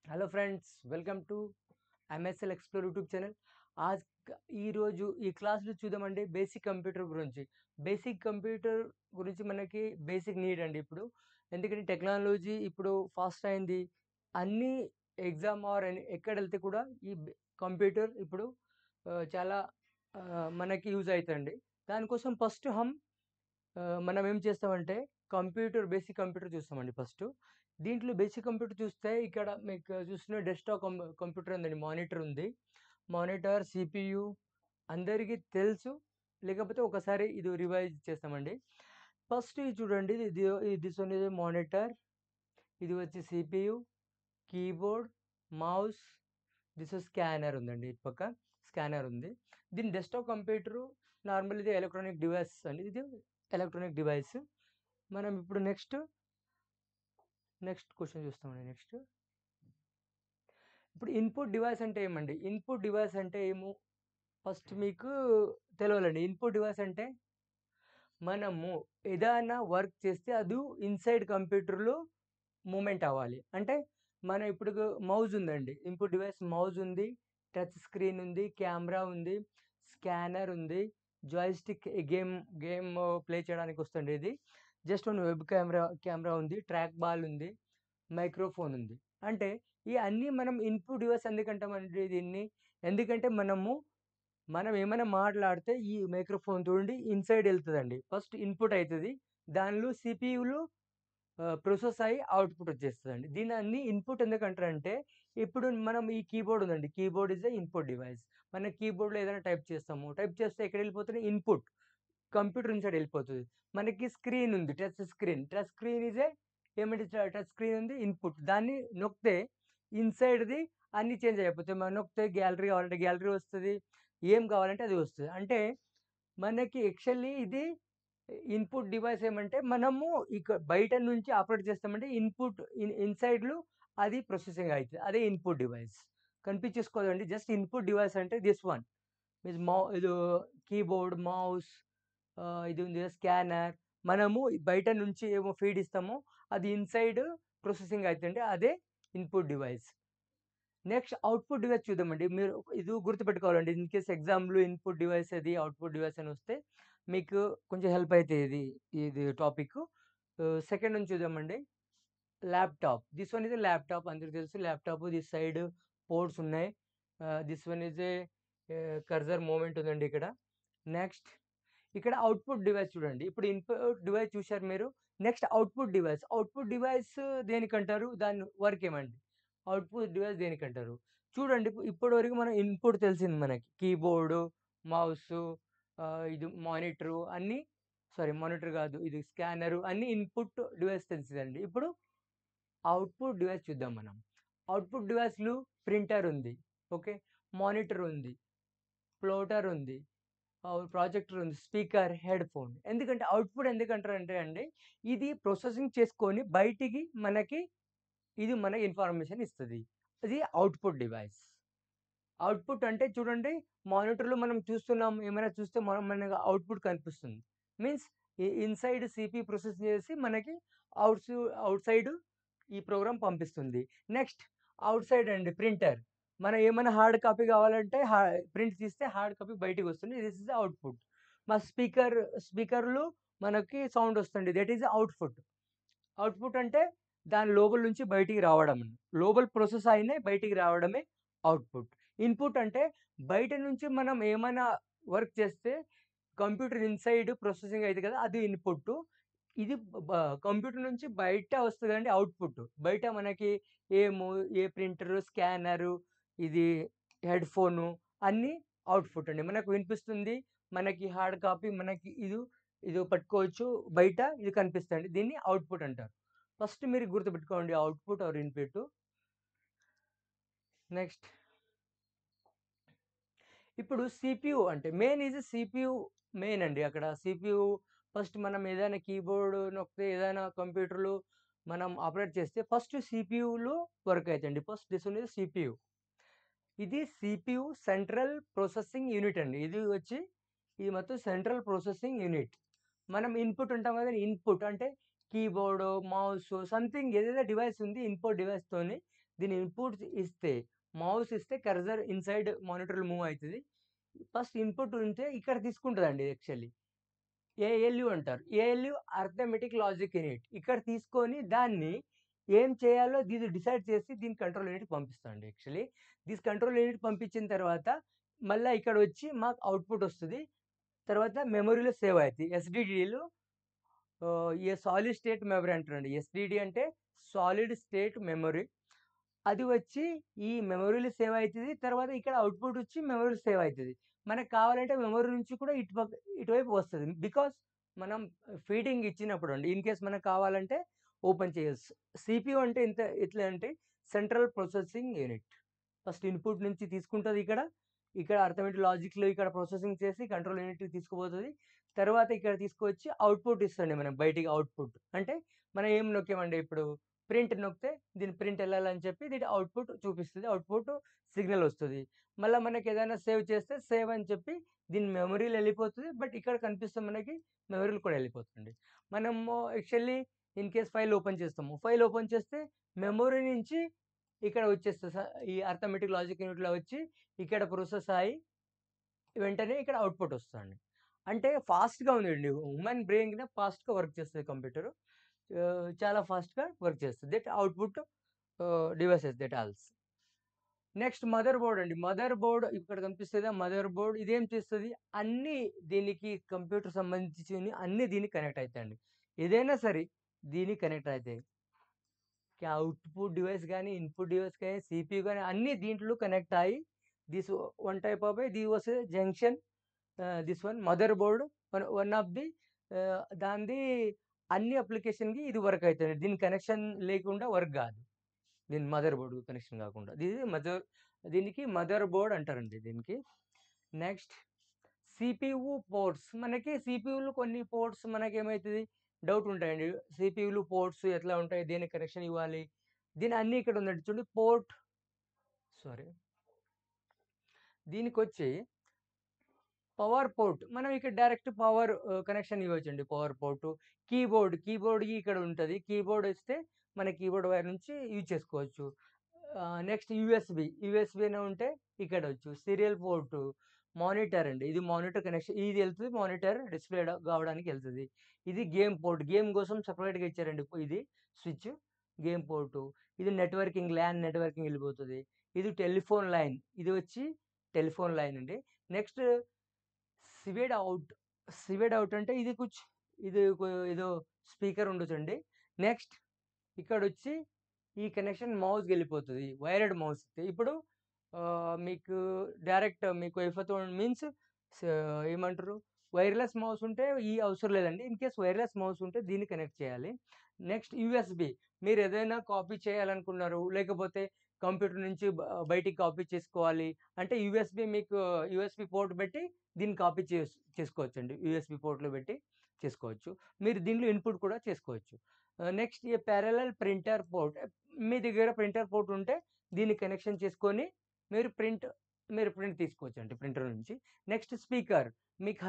Hello friends, welcome to MSL explore YouTube channel. ఆజ్ ఈరోజు ఈ క్లాస్లో చూద్దామండి బేసిక్ కంప్యూటర్ గురించి. బేసిక్ కంప్యూటర్ గురించి మనకి బేసిక్ నీడ్ అండి ఇప్పుడు. ఎందుకంటే టెక్నాలజీ ఇప్పుడు ఫాస్ట్ అయింది. అన్ని ఎగ్జామ్ ఆర్ ఎక్కడ వెళ్తే కూడా ఈ కంప్యూటర్ ఇప్పుడు చాలా మనకి యూజ్ అవుతుందండి. దానికోసం ఫస్ట్ మనం ఏం చేస్తామంటే బేసిక్ కంప్యూటర్ చూస్తామండి ఫస్ట్. దీంట్లో బేసిక్ కంప్యూటర్ చూస్తే ఇక్కడ మీకు చూస్తున్న డెస్క్‌టాప్ కంప్యూటర్ ఉందండి. మానిటర్ ఉంది. మానిటర్, సీపీయూ అందరికీ తెలుసు. లేకపోతే ఒకసారి ఇది రివైజ్ చేస్తామండి. ఫస్ట్ ఇది చూడండి. This one is monitor. ఇది వచ్చి సీపీయూ, కీబోర్డ్, మౌస్, స్కానర్ ఉందండి. ఇటు పక్క స్కానర్ ఉంది. దీని డెస్క్‌టాప్ కంప్యూటరు నార్మల్ ఇది ఎలక్ట్రానిక్ డివైస్ అండి. ఇది ఎలక్ట్రానిక్ డివైస్. మనం ఇప్పుడు నెక్స్ట్ క్వశ్చన్ చూస్తామండి. ఇప్పుడు ఇన్పుట్ డివైస్ అంటే ఏమండి? ఇన్పుట్ డివైస్ అంటే ఏమో ఫస్ట్ మీకు తెలవాలండి. ఇన్పుట్ డివైస్ అంటే మనము ఏదైనా వర్క్ చేస్తే అది ఇన్సైడ్ కంప్యూటర్‌లో మూవ్‌మెంట్ అవ్వాలి. అంటే మన ఇప్పుడు మౌస్ ఉందండి. ఇన్పుట్ డివైస్ మౌస్ ఉంది, టచ్ స్క్రీన్ ఉంది, కెమెరా ఉంది, స్కానర్ ఉంది, జాయ్‌స్టిక్ గేమ్ ప్లే చేయడానికి వస్తుంది ఇది. జస్ట్ వన్ వెబ్ కెమెరా ఉంది, ట్రాక్ బాల్ ఉంది, మైక్రోఫోన్ ఉంది. అంటే ఈ అన్నీ మనం ఇన్పుట్ డివైస్ ఎందుకంటామండి దీన్ని? ఎందుకంటే మనం ఏమైనా మాట్లాడితే ఈ మైక్రోఫోన్ చూడండి ఇన్‌సైడ్ ఎళ్తదండి. ఫస్ట్ ఇన్పుట్ అయితది. దానిలో సీపీయూలో ప్రాసెస్ అయ్యి అవుట్‌పుట్ వచ్చేస్తదండి. దీన్ని ఇన్పుట్ ఎందుకంటారంటే, ఇప్పుడు మనం ఈ కీబోర్డ్ ఉందండి. Keyboard is a input device. మన కీబోర్డ్‌లో ఏదైనా టైప్ చేస్తాము. టైప్ చేస్తే ఎక్కడెళ్ళిపోతుంది? ఇన్పుట్. కంప్యూటర్ ఇన్‌సైడ్ ఎళ్ళిపోతది. మనకి స్క్రీన్ ఉంది. Touch screen. Touch screen is a ఏమంటే టచ్ స్క్రీన్ ఉంది ఇన్పుట్. దాన్ని నొక్కితే ఇన్‌సైడ్‌ది అన్నీ చేంజ్ అయిపోతాయి. మనం నొక్కితే గ్యాలరీ కావాలంటే గ్యాలరీ వస్తది. ఏం కావాలంటే అది వస్తది. అంటే మనకి యాక్చువల్లీ ఇది ఇన్పుట్ డివైస్ ఏమంటే మనము బయట నుంచి ఆపరేట్ చేస్తామంటే ఇన్‌సైడ్‌లో అది ప్రాసెసింగ్ అయితది. అదే ఇన్పుట్ డివైస్. కనిపించేసుకోదండి. జస్ట్ ఇన్పుట్ డివైస్ అంటే దిస్ వన్. ఇది కీబోర్డ్, మౌస్, ఇది ఉంది స్కానర్. మనము బయట నుంచి ఏమో ఫీడ్ ఇస్తామో అది ఇన్‌సైడ్ ప్రాసెసింగ్ అయితుంటే అదే input device. Next output device చూద్దామండి. మీరు ఇది గుర్తుపెట్టుకోవాలండి. ఇన్ కేస్ ఎగ్జామ్‌లో ఇన్పుట్ డివైస్ అది, అవుట్‌పుట్ డివైస్ అని వస్తే మీకు కొంచెం హెల్ప్ అయితది ఇది టాపిక్కు. సెకండ్ నుంచి చూద్దామండి. Laptop. This one is a laptop అందరికి తెలుసు. ల్యాప్‌టాప్ దిస్ సైడ్ పోర్ట్స్ ఉన్నాయి. This one is a cursor movement ఉందండి ఇక్కడ. నెక్స్ట్ ఇక్కడ అవుట్‌పుట్ డివైస్ చూడండి. ఇప్పుడు ఇన్పుట్ డివైస్ చూసారు మీరు. Next output device. Output device దేనికంటారు? దాని వర్క్ ఏమండి? అవుట్‌పుట్ డివైస్ దేనికంటారు? చూడండి ఇప్పటి వరకు మనం ఇన్పుట్ తెలిసింది మనకి. కీబోర్డు, మౌసు, ఇది మానిటరు అన్నీ మానిటర్ కాదు. ఇది స్కానరు అన్నీ ఇన్పుట్ డివైస్ తెలిసిందండి. ఇప్పుడు అవుట్‌పుట్ డివైస్ చూద్దాం మనం. అవుట్‌పుట్ డివైస్‌లు ప్రింటర్ ఉంది. ఓకే. మానిటర్ ఉంది. ప్లోటర్ ఉంది. ప్రాజెక్టర్ ఉంది. Speaker, headphone. ఎందుకంటే అవుట్‌పుట్ ఎందుకంటారంటే అండి, ఇది ప్రాసెసింగ్ చేసుకొని బయటికి ఇది మన ఇన్ఫర్మేషన్ ఇస్తది. అది అవుట్‌పుట్ డివైస్. అవుట్‌పుట్ అంటే చూడండి మానిటర్‌లో మనం చూస్తున్నాం. ఏమైనా చూస్తే మనకు అవుట్‌పుట్ కనిపిస్తుంది. మీన్స్ ఇన్‌సైడ్ సీపీ ప్రాసెస్ చేసి మనకి ఔట్స్ ఔట్‌సైడ్ ఈ ప్రోగ్రామ్ పంపిస్తుంది. నెక్స్ట్ ఔట్‌సైడ్ అండి ప్రింటర్. మనం ఏమైనా హార్డ్ కాపీ కావాలంటే ప్రింట్ తీస్తే హార్డ్ కాపీ బయటికొస్తుంది. This is output. మా స్పీకర్‌లో మనకి సౌండ్ వస్తుంది. That is output. అవుట్‌పుట్ అంటే దాని లోపల నుంచి బయటికి రావడం. లోపల ప్రాసెస్ అయినయి బయటికి రావడమే అవుట్‌పుట్. ఇన్‌పుట్ అంటే బయట నుంచి మనం ఏమైనా వర్క్ చేస్తే కంప్యూటర్ ఇన్‌సైడ్ ప్రాసెసింగ్ అయితది కదా! అది ఇన్‌పుట్టు. ఇది కంప్యూటర్ నుంచి బయట వస్తదండి అవుట్‌పుట్. బయట మనకి ఏమో ఏ ప్రింటరు, స్కానరు, ఇది హెడ్‌ఫోను అన్నీ అవుట్‌పుట్ అండి. మనకు వినిపిస్తుంది. మనకి హార్డ్ కాపీ ఇది పట్టుకోవచ్చు. బయట ఇది కనిపిస్తదండి. దీన్ని అవుట్‌పుట్ అంటారు. ఫస్ట్ మీరు గుర్తుపెట్టుకోండి అవుట్‌పుట్ ఆర్ ఇన్‌పుట్. నెక్స్ట్ ఇప్పుడు సీపీయూ అంటే సీపీయూ మెయిన్ అండి. అక్కడ సీపీయూ ఫస్ట్ మనం ఏదైనా కీబోర్డ్ నొక్కితే ఏదైనా కంప్యూటర్‌లో మనం ఆపరేట్ చేస్తే ఫస్ట్ సీపీయూలో వర్క్ అయితదండి. First this one is CPU. ఇది సీపీయూ సెంట్రల్ ప్రాసెసింగ్ యూనిట్ అండి. ఇది మొత్తం సెంట్రల్ ప్రాసెసింగ్ యూనిట్. మనం ఇన్‌పుట్ అంటాం కదండీ! ఇన్‌పుట్ అంటే కీబోర్డో, మౌసో సంథింగ్ ఏదైతే డివైస్ ఉంది ఇన్‌పుట్ డివైస్‌తోని దీని ఇన్పుట్ ఇస్తే మౌస్ ఇస్తే కర్సర్ ఇన్సైడ్ మానిటర్లో మూవ్ అవుతుంది. ఫస్ట్ ఇన్పుట్ ఉంటే ఇక్కడ తీసుకుంటుందండి యాక్చువల్లీ. ఏఎల్యు అంటారు. ALU arithmetic logic unit. ఇక్కడ తీసుకొని దాన్ని ఏం చేయాలో ఇది డిసైడ్ చేసి దీని కంట్రోల్ యూనిట్‌కి పంపిస్తామండి యాక్చువల్లీ. దిస్ కంట్రోల్ యూనిట్ పంపించిన తర్వాత మళ్ళా ఇక్కడ వచ్చి మాకు అవుట్‌పుట్ వస్తది. తర్వాత మెమరీలో సేవ్ అయితాయి. ఎస్‌డిడిలో ఏ సాలిడ్ స్టేట్ మెమరీ అంటారండి. ఎస్‌డిడి అంటే సాలిడ్ స్టేట్ మెమరీ. అది వచ్చి ఈ మెమరీలో సేవ్ అయితది. తర్వాత ఇక్కడ అవుట్‌పుట్ వచ్చి మెమరీలో సేవ్ అయితది. మనకు కావాలంటే మెమరీ నుంచి కూడా ఇటువైపు వస్తది. బికాజ్ మనం ఫీడింగ్ ఇచ్చినప్పుడండి. ఇన్ కేస్ మనకు కావాలంటే ఓపెన్ చేయొచ్చు. సీపీయూ అంటే ఎట్లా అంటే central processing unit. First input నుంచి తీసుకుంటది ఇక్కడ. ఇక్కడ అర్థమెటిక్ లాజిక్‌లో ఇక్కడ ప్రాసెసింగ్ చేసి కంట్రోల్ యూనిట్‌కి తీసుకుపోతది. తర్వాత ఇక్కడ తీసుకొచ్చి అవుట్‌పుట్ ఇస్తదండి మనకు బయటికి అవుట్‌పుట్. అంటే మనం ఏం నొక్కామండి ఇప్పుడు ప్రింట్ నొక్కితే దీని ప్రింట్ ఎళ్ళాలని చెప్పి దీని అవుట్‌పుట్ చూపిస్తది. అవుట్‌పుట్ సిగ్నల్ వస్తది. మళ్ళా మనకేదైనా సేవ్ చేస్తే సేవ్ అని చెప్పి దీని మెమరీలో ఎళ్ళిపోతది. బట్ ఇక్కడ కనిపిస్తే మనకి మెమరీలో కూడా ఎళ్ళిపోతుంది. మనము actually in case file open చేస్తాము. ఫైల్ ఓపెన్ చేస్తే మెమరీ నుంచి ఇక్కడ వచ్చేస్తది. ఈ అర్థమెటిక్ లాజిక్ యూనిట్‌లో వచ్చి ఇక్కడ ప్రాసెస్ అయ్యి వెంటనే ఇక్కడ అవుట్‌పుట్ వస్తదండి. అంటే ఫాస్ట్‌గా ఉందండి. హ్యూమన్ బ్రెయిన్ కన్నా ఫాస్ట్‌గా వర్క్ చేస్తది కంప్యూటరు. చాలా ఫాస్ట్‌గా వర్క్ చేస్తది. That output devices that also. Next motherboard అండి. మదర్ బోర్డ్ ఇక్కడ కనిపిస్తదా మదర్ బోర్డ్ ఇదేం చేస్తది? అన్నీ దీనికి కంప్యూటర్ సంబంధించినవి అన్నీ దీనికి కనెక్ట్ అయితాయండి. ఏదైనా సరే దీనికి కనెక్ట్ అయితాయి. అవుట్‌పుట్ డివైస్ గాని, ఇన్‌పుట్ డివైస్ గాని, సీపీయూ గాని అన్నీ దీంట్లో కనెక్ట్ అయ్యి this one type of this was a junction. This one mother board one of the దానిది అన్ని అప్లికేషన్‌కి ఇది వర్క్ అయితది. దీని కనెక్షన్ లేకుండా వర్క్ గాదు. దీని మదర్ బోర్డ్ కనెక్షన్ గాకుండా. దీనికి మదర్ బోర్డ్ అంటారండి దీనికి. Next CPU ports. మనకి సీపీయూలో కొన్ని పోర్ట్స్ మనకేమైతది డౌట్ ఉంటాయండి. సీపీయూలో పోర్ట్స్ ఎట్లా ఉంటాయి? దేనికి కనెక్షన్ ఇవ్వాలి? దీని అన్నీ ఇక్కడ ఉందండి చూడండి. సారీ. దీనికొచ్చి పవర్ పోర్ట్. మనం ఇక్కడ డైరెక్ట్ పవర్ కనెక్షన్ ఇవ్వొచ్చండి. Power port. కీబోర్డ్‌కి ఇక్కడ ఉంటది. కీబోర్డ్ ఇస్తే మన కీబోర్డ్ వైర్ నుంచి యూజ్ చేసుకోవచ్చు. నెక్స్ట్ యూఎస్‌బి అయినా ఉంటే ఇక్కడొచ్చు. సీరియల్ పోర్టు, మానిటర్ అండి. ఇది మానిటర్ కనెక్షన్. ఇది ఎళ్తది మానిటర్ డిస్‌ప్లే కావడానికి ఎళ్తది. ఇది గేమ్ పోర్ట్. గేమ్ కోసం సెపరేట్‌గా ఇచ్చారండి. ఇది స్విచ్ గేమ్ పోర్టు. ఇది నెట్వర్కింగ్ ల్యాన్ నెట్వర్కింగ్ ఎళ్ళిపోతది. ఇది టెలిఫోన్ లైన్. ఇది వచ్చి టెలిఫోన్ లైన్ అండి. నెక్స్ట్ సివెడ్ అవుట్. సివెడ్ అవుట్ అంటే ఇది ఏదో స్పీకర్ ఉండొచ్చండి. నెక్స్ట్ ఇక్కడొచ్చి ఈ కనెక్షన్ మౌస్‌కెళ్ళిపోతది. Wired mouse. ఇప్పుడు మీకు డైరెక్ట్ మీకు అయిపోతుంది మీన్స్ స ఏమంటారు? వైర్‌లెస్ మౌస్ ఉంటే ఈ అవసరం లేదండి. ఇన్ కేస్ వైర్‌లెస్ మౌస్ ఉంటే దీన్ని కనెక్ట్ చేయాలి. Next USB. మీరేదైనా కాపీ చేయాలనుకున్నారు, లేకపోతే కంప్యూటర్ నుంచి బయటికి కాపీ చేసుకోవాలి అంటే యూఎస్‌బి పోర్ట్ పెట్టి దీన్ని కాపీ చేసుకోవచ్చండి. యూఎస్‌బి పోర్ట్‌లో పెట్టి చేసుకోవచ్చు. మీరు దీంట్లో ఇన్‌పుట్ కూడా చేసుకోవచ్చు. నెక్స్ట్ ఈ పారలెల్ ప్రింటర్ పోర్ట్. మీ దగ్గర ప్రింటర్ పోర్ట్ ఉంటే దీన్ని కనెక్షన్ చేసుకొని మీరు ప్రింట్ తీసుకోవచ్చండి ప్రింటర్ నుంచి. Next speaker. మీకు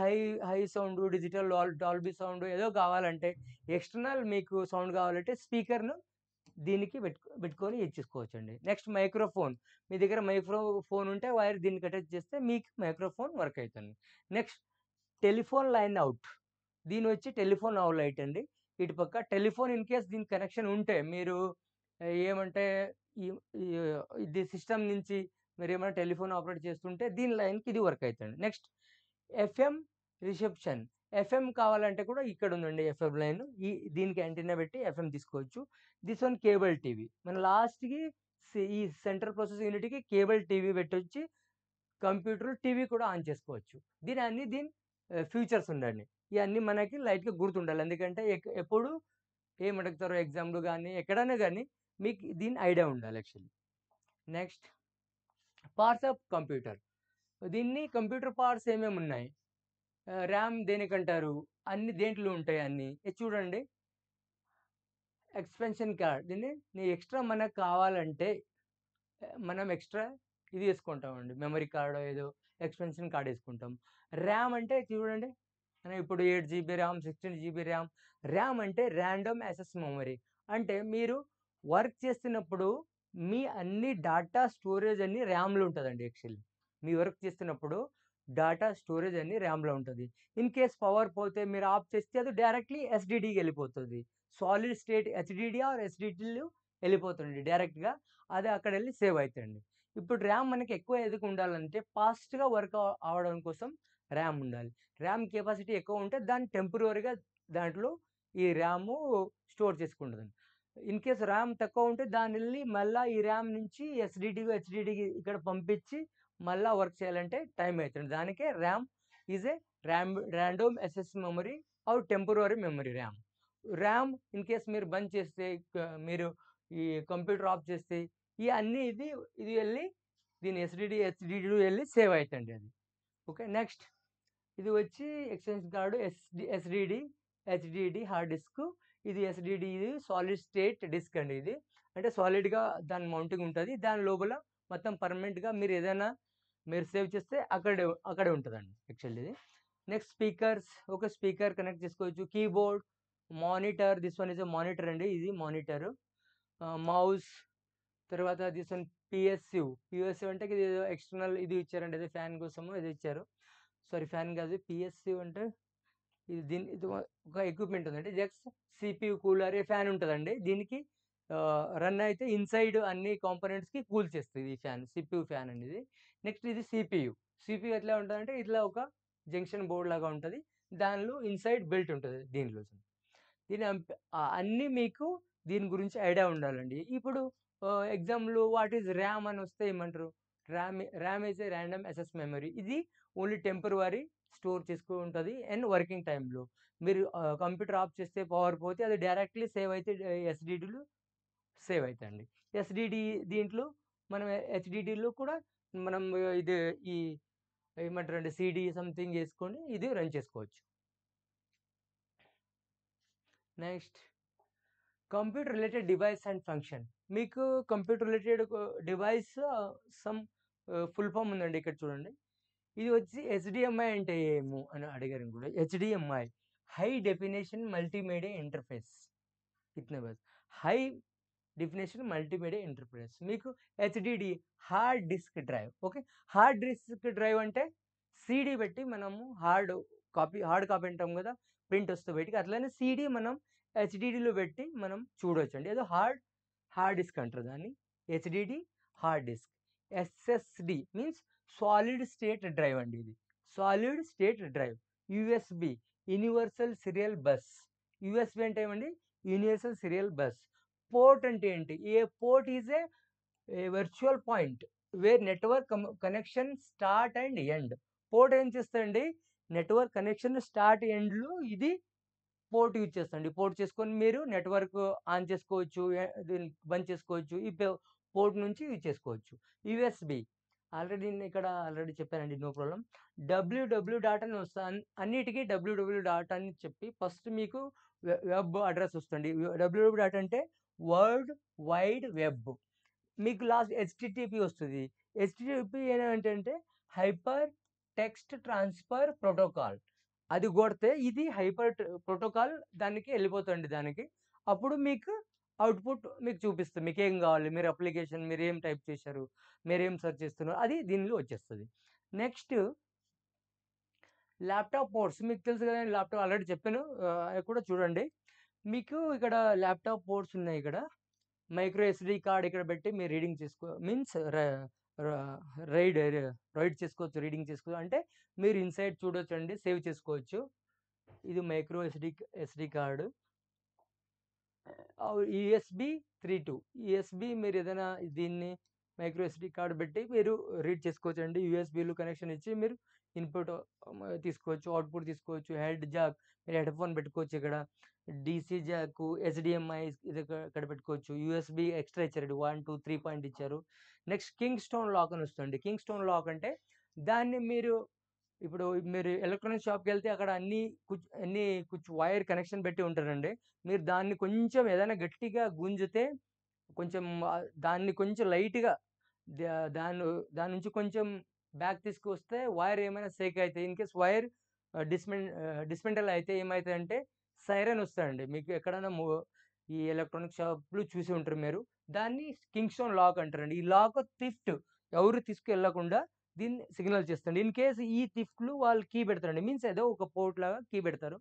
high sound, digital Dolby sound ఏదో కావాలంటే ఎక్స్టర్నల్ మీకు సౌండ్ కావాలంటే స్పీకర్‌ను దీనికి పెట్టుకొని ఇచ్చేసుకోవచ్చండి. Next microphone. మీ దగ్గర మైక్రోఫోన్ ఉంటే వైర్ దీనికి అటాచ్ చేస్తే మీకు మైక్రోఫోన్ వర్క్ అయితుంది. Next telephone line out. దీనొచ్చి టెలిఫోన్ అవుట్‌లైట్ అండి. ఇటు పక్క టెలిఫోన్ ఇన్ కేస్ దీనికి కనెక్షన్ ఉంటే మీరు ఏమంటే ఈ ఈ ఇది సిస్టమ్ నుంచి మీరేమైనా టెలిఫోన్ ఆపరేట్ చేస్తుంటే దీని లైన్‌కి ఇది వర్క్ అయితదండి. Next FM reception. ఎఫ్ఎం కావాలంటే కూడా ఇక్కడ ఉందండి ఎఫ్ఎం లైన్. దీనికి యాంటెన్నా పెట్టి ఎఫ్ఎం తీసుకోవచ్చు. This one cable TV. మన లాస్ట్‌కి ఈ సెంట్రల్ ప్రాసెసింగ్ యూనిట్‌కి కేబుల్ టీవీ పెట్టొచ్చి కంప్యూటర్, టీవీ కూడా ఆన్ చేసుకోవచ్చు. దీని ఫీచర్స్ ఉండండి. ఇయన్నీ మనకి లైట్‌గా గుర్తుండాలి. ఎందుకంటే ఎప్పుడు ఏమడుగుతారో ఎగ్జామ్‌లో గాని, ఎక్కడైనా గాని మీకు దీని ఐడియా ఉండాలి actually. Next parts of computer. దీన్ని కంప్యూటర్ పార్ట్స్ ఏమేమున్నాయి? ర్యామ్ దేనికంటారు? అన్ని దేంట్లో ఉంటాయి అన్నీ. ఇది చూడండి ఎక్స్‌పెన్షన్ కార్డ్. దీన్ని ఎక్స్‌ట్రా మనకు కావాలంటే మనం ఎక్స్‌ట్రా ఇది యేసుకుంటామండి. మెమరీ కార్డో ఏదో ఎక్స్‌పెన్షన్ కార్డ్ యేసుకుంటాం. ర్యామ్ అంటే చూడండి, మనం ఇప్పుడు 8 GB RAM, 16 GB RAM. RAM అంటే ర్యాండమ్ యాక్సెస్ మెమరీ. అంటే మీరు వర్క్ చేస్తున్నప్పుడు మీ అన్ని డాటా స్టోరేజ్ అన్ని ర్యామ్లో ఉంటుందండి. యాక్చువల్లీ మీ వర్క్ చేస్తున్నప్పుడు డాటా స్టోరేజ్ అన్ని ర్యామ్లో ఉంటుంది. ఇన్ కేస్ పవర్ పోతే మీరు ఆఫ్ చేస్తే అది డైరెక్ట్లీ ఎస్డిడికి వెళ్ళిపోతుంది. సాలిడ్ స్టేట్ హెచ్డిడి ఆర్ ఎస్డిడిలు వెళ్ళిపోతుంది డైరెక్ట్గా. అది అక్కడ వెళ్ళి సేవ్ అవుతుంది. ఇప్పుడు ర్యామ్ మనకి ఎక్కువ ఎందుకు ఉండాలంటే ఫాస్ట్గా వర్క్ అవడం కోసం ర్యామ్ ఉండాలి. ర్యామ్ కెపాసిటీ ఎక్కువ ఉంటే దాన్ని టెంపరరీగా దాంట్లో ఈ ర్యాము స్టోర్ చేసుకుంటుంది. ఇన్ కేస్ ర్యామ్ తక్కువ ఉంటే దాన్ని మళ్ళీ ఈ ర్యామ్ నుంచి హెచ్డిడికి ఇక్కడ పంపించి మళ్ళీ వర్క్ చేయాలంటే టైం అవుతుంది. దానికే RAM is a random access memory or temporary memory RAM. RAM in case మీరు బంద్ చేస్తే మీరు ఈ కంప్యూటర్ ఆఫ్ చేస్తే ఈ అన్నీ ఇది వెళ్ళి దీని హెచ్డిడి వెళ్ళి సేవ్ అవుతుంది అది. ఓకే, నెక్స్ట్ ఇది వచ్చి exchange card SDD HDD hard disc. ఇది ఎస్డిడి, ఇది సాలిడ్ స్టేట్ డిస్క్ అండి. ఇది అంటే సాలిడ్గా దాని మౌంటింగ్ ఉంటుంది. దాని లోపల మొత్తం పర్మనెంట్గా మీరు ఏదైనా మీరు సేవ్ చేస్తే అక్కడే ఉంటుందండి యాక్చువల్లీ ఇది. నెక్స్ట్ స్పీకర్స్, ఒక స్పీకర్ కనెక్ట్ చేసుకోవచ్చు. Keyboard, monitor, this one is a monitor అండి, ఇది మానిటర్. మౌస్, తర్వాత దిస్ వన్ పిఎస్యు అంటే ఇది ఎక్స్టర్నల్ ఇది ఇచ్చారండి, ఇది ఫ్యాన్ కోసము ఇది ఇచ్చారు. సారీ ఫ్యాన్ కాదు, పిఎస్యు అంటే ఇది ఒక ఎక్విప్మెంట్ ఉందండి. జస్ట్ సిపియు కూలర్ ఫ్యాన్ ఉంటుందండి. దీనికి రన్ అయితే ఇన్సైడ్ అన్ని కాంపోనెంట్స్కి కూల్ చేస్తుంది ఈ ఫ్యాన్, సిపియు ఫ్యాన్ అండి ఇది. నెక్స్ట్ ఇది సిపియు ఎట్లా ఉంటుందంటే ఇట్లా ఒక జంక్షన్ బోర్డ్ లాగా ఉంటుంది. దానిలో ఇన్సైడ్ బెల్ట్ ఉంటుంది దీనిలో. దీని అన్నీ మీకు దీని గురించి ఐడియా ఉండాలండి. ఇప్పుడు ఎగ్జామ్లో వాట్ ఈజ్ ర్యామ్ అని వస్తే ఏమంటారు? RAM is a random access memory. ఇది ఓన్లీ టెంపరరీ స్టోర్ చేసుకుంటుంది అండ్ వర్కింగ్ టైంలో. మీరు కంప్యూటర్ ఆఫ్ చేస్తే పవర్ పోతే అది డైరెక్ట్లీ సేవ్ అయితే ఎస్డిడిలు సేవ్ అవుతాయండి. ఎస్డిడి దీంట్లో మనం హెచ్డిడిలో కూడా మనం ఇది ఈ ఏమంటారండి సిడి సంథింగ్ చేసుకొని ఇది రన్ చేసుకోవచ్చు. Next computer related device and function. మీకు computer related device some full form ఉందండి, ఇక్కడ చూడండి. ఇది వచ్చి హెచ్డిఎంఐ అంటే ఏమో అని అడిగారు కూడా. HDMI high definition multimedia interface. ఇట్నే బస్ హై డెఫినేషన్ మల్టీమీడియా ఇంటర్ఫేస్. మీకు HDD hard disk drive. Okay, hard disk drive అంటే సిడి పెట్టి మనము హార్డ్ కాపీ అంటాం కదా, ప్రింట్ వస్తే బయటికి, అట్లనే సిడి మనం హెచ్డిడిలో పెట్టి మనం చూడవచ్చు అండి. ఏదో హార్డ్ డిస్క్ అంటారు దాన్ని, HDD hard disk. SSD means solid state drive అండి, ఇది solid state drive. USB universal serial bus. USB అంటే ఏమండి? Universal serial bus. పోర్ట్ అంటే ఏంటి? A port is a virtual point where network connection start and end. Port ఏం చేస్తాయండి? Network connection start ఎండ్లో ఇది పోర్ట్ యూజ్ చేస్తాండి. పోర్ట్ చేసుకొని మీరు నెట్వర్క్ ఆన్ చేసుకోవచ్చు, దీన్ని బంద్ చేసుకోవచ్చు. ఈ పోర్ట్ నుంచి యూజ్ చేసుకోవచ్చు. యూఎస్బి ఆల్రెడీ నేను ఇక్కడ చెప్పానండి, నో ప్రాబ్లం. డబ్ల్యూడబ్ల్యూ డాట్ అని వస్తుంది, అన్నిటికీ డబ్ల్యూడబ్ల్యూ డాట్ అని చెప్పి ఫస్ట్ మీకు వెబ్ అడ్రస్ వస్తుంది. డబ్ల్యూడబ్ల్యూ డాట్ అంటే వరల్డ్ వైడ్ వెబ్. మీకు లాస్ట్ హెచ్టిటిపి వస్తుంది. హెచ్టిటిపి ఏంటంటే హైపర్ టెక్స్ట్ ట్రాన్స్ఫర్ ప్రోటోకాల్. అది కొడితే ఇది హైపర్ ప్రోటోకాల్ దానికి వెళ్ళిపోతుంది. దానికి అప్పుడు మీకు అవుట్పుట్ మీకు చూపిస్తుంది, మీకు ఏం కావాలి, మీరు అప్లికేషన్ మీరు ఏం టైప్ చేశారు, మీరు ఏం సెర్చ్ చేస్తున్నారు, అది దీనిలో వచ్చేస్తుంది. Next laptop ports. మీకు తెలుసు కదా, ల్యాప్టాప్ ఆల్రెడీ చెప్పాను, అది కూడా చూడండి. మీకు ఇక్కడ ల్యాప్టాప్ పోర్ట్స్ ఉన్నాయి. ఇక్కడ మైక్రో ఎస్డి కార్డ్ ఇక్కడ పెట్టి మీరు రీడింగ్ మీన్స్ రైడ్ చేసుకోవచ్చు, రీడింగ్ చేసుకోవచ్చు. అంటే మీరు ఇన్సైడ్ చూడవచ్చు అండి, సేవ్ చేసుకోవచ్చు. ఇది micro SD card. USB 3.2 USB మీరు ఏదైనా దీన్ని మైక్రో ఎస్డి కార్డు పెట్టి మీరు రీడ్ చేసుకోవచ్చు అండి. యూఎస్బిలో కనెక్షన్ ఇచ్చి మీరు ఇన్పుట్ తీసుకోవచ్చు, అవుట్పుట్ తీసుకోవచ్చు. హెడ్ జాక్, మీరు హెడ్ ఫోన్ పెట్టుకోవచ్చు. ఇక్కడ డీసీ జాక్, హెచ్డిఎంఐ ఇది ఇక్కడ పెట్టుకోవచ్చు. యూఎస్బి ఎక్స్ట్రా ఇచ్చారు, 1 2 3 పాయింట్ ఇచ్చారు. నెక్స్ట్ కింగ్ స్టోన్ లాక్ అని వస్తుంది. కింగ్ స్టోన్ లాక్ అంటే దాన్ని మీరు ఇప్పుడు మీరు ఎలక్ట్రానిక్ షాప్కి వెళ్తే అక్కడ అన్ని వైర్ కనెక్షన్ పెట్టి ఉంటారండి. మీరు దాన్ని కొంచెం ఏదైనా గట్టిగా గుంజితే కొంచెం దాన్ని కొంచెం లైట్గా దాని నుంచి కొంచెం బ్యాక్ తీసుకొస్తే వైర్ ఏమైనా షేక్ అవుతాయి. ఇన్ కేస్ వైర్ డిస్మెంటల్ అయితే ఏమవుతుందంటే సైరన్ వస్తాయండి. మీకు ఎక్కడైనా ఈ ఎలక్ట్రానిక్ షాప్లు చూసి ఉంటారు మీరు, దాన్ని కింగ్స్టోన్ లాక్ అంటారండి. ఈ లాక్ థిఫ్ట్ ఎవరు తీసుకెళ్ళకుండా దీన్ని సిగ్నల్ చేస్తుంది. ఇన్ కేస్ ఈ థిఫ్ట్‌లు వాళ్ళు కీ పెడతారండి. మీన్స్ ఏదో ఒక పోర్ట్ లాగా కీ పెడతారు.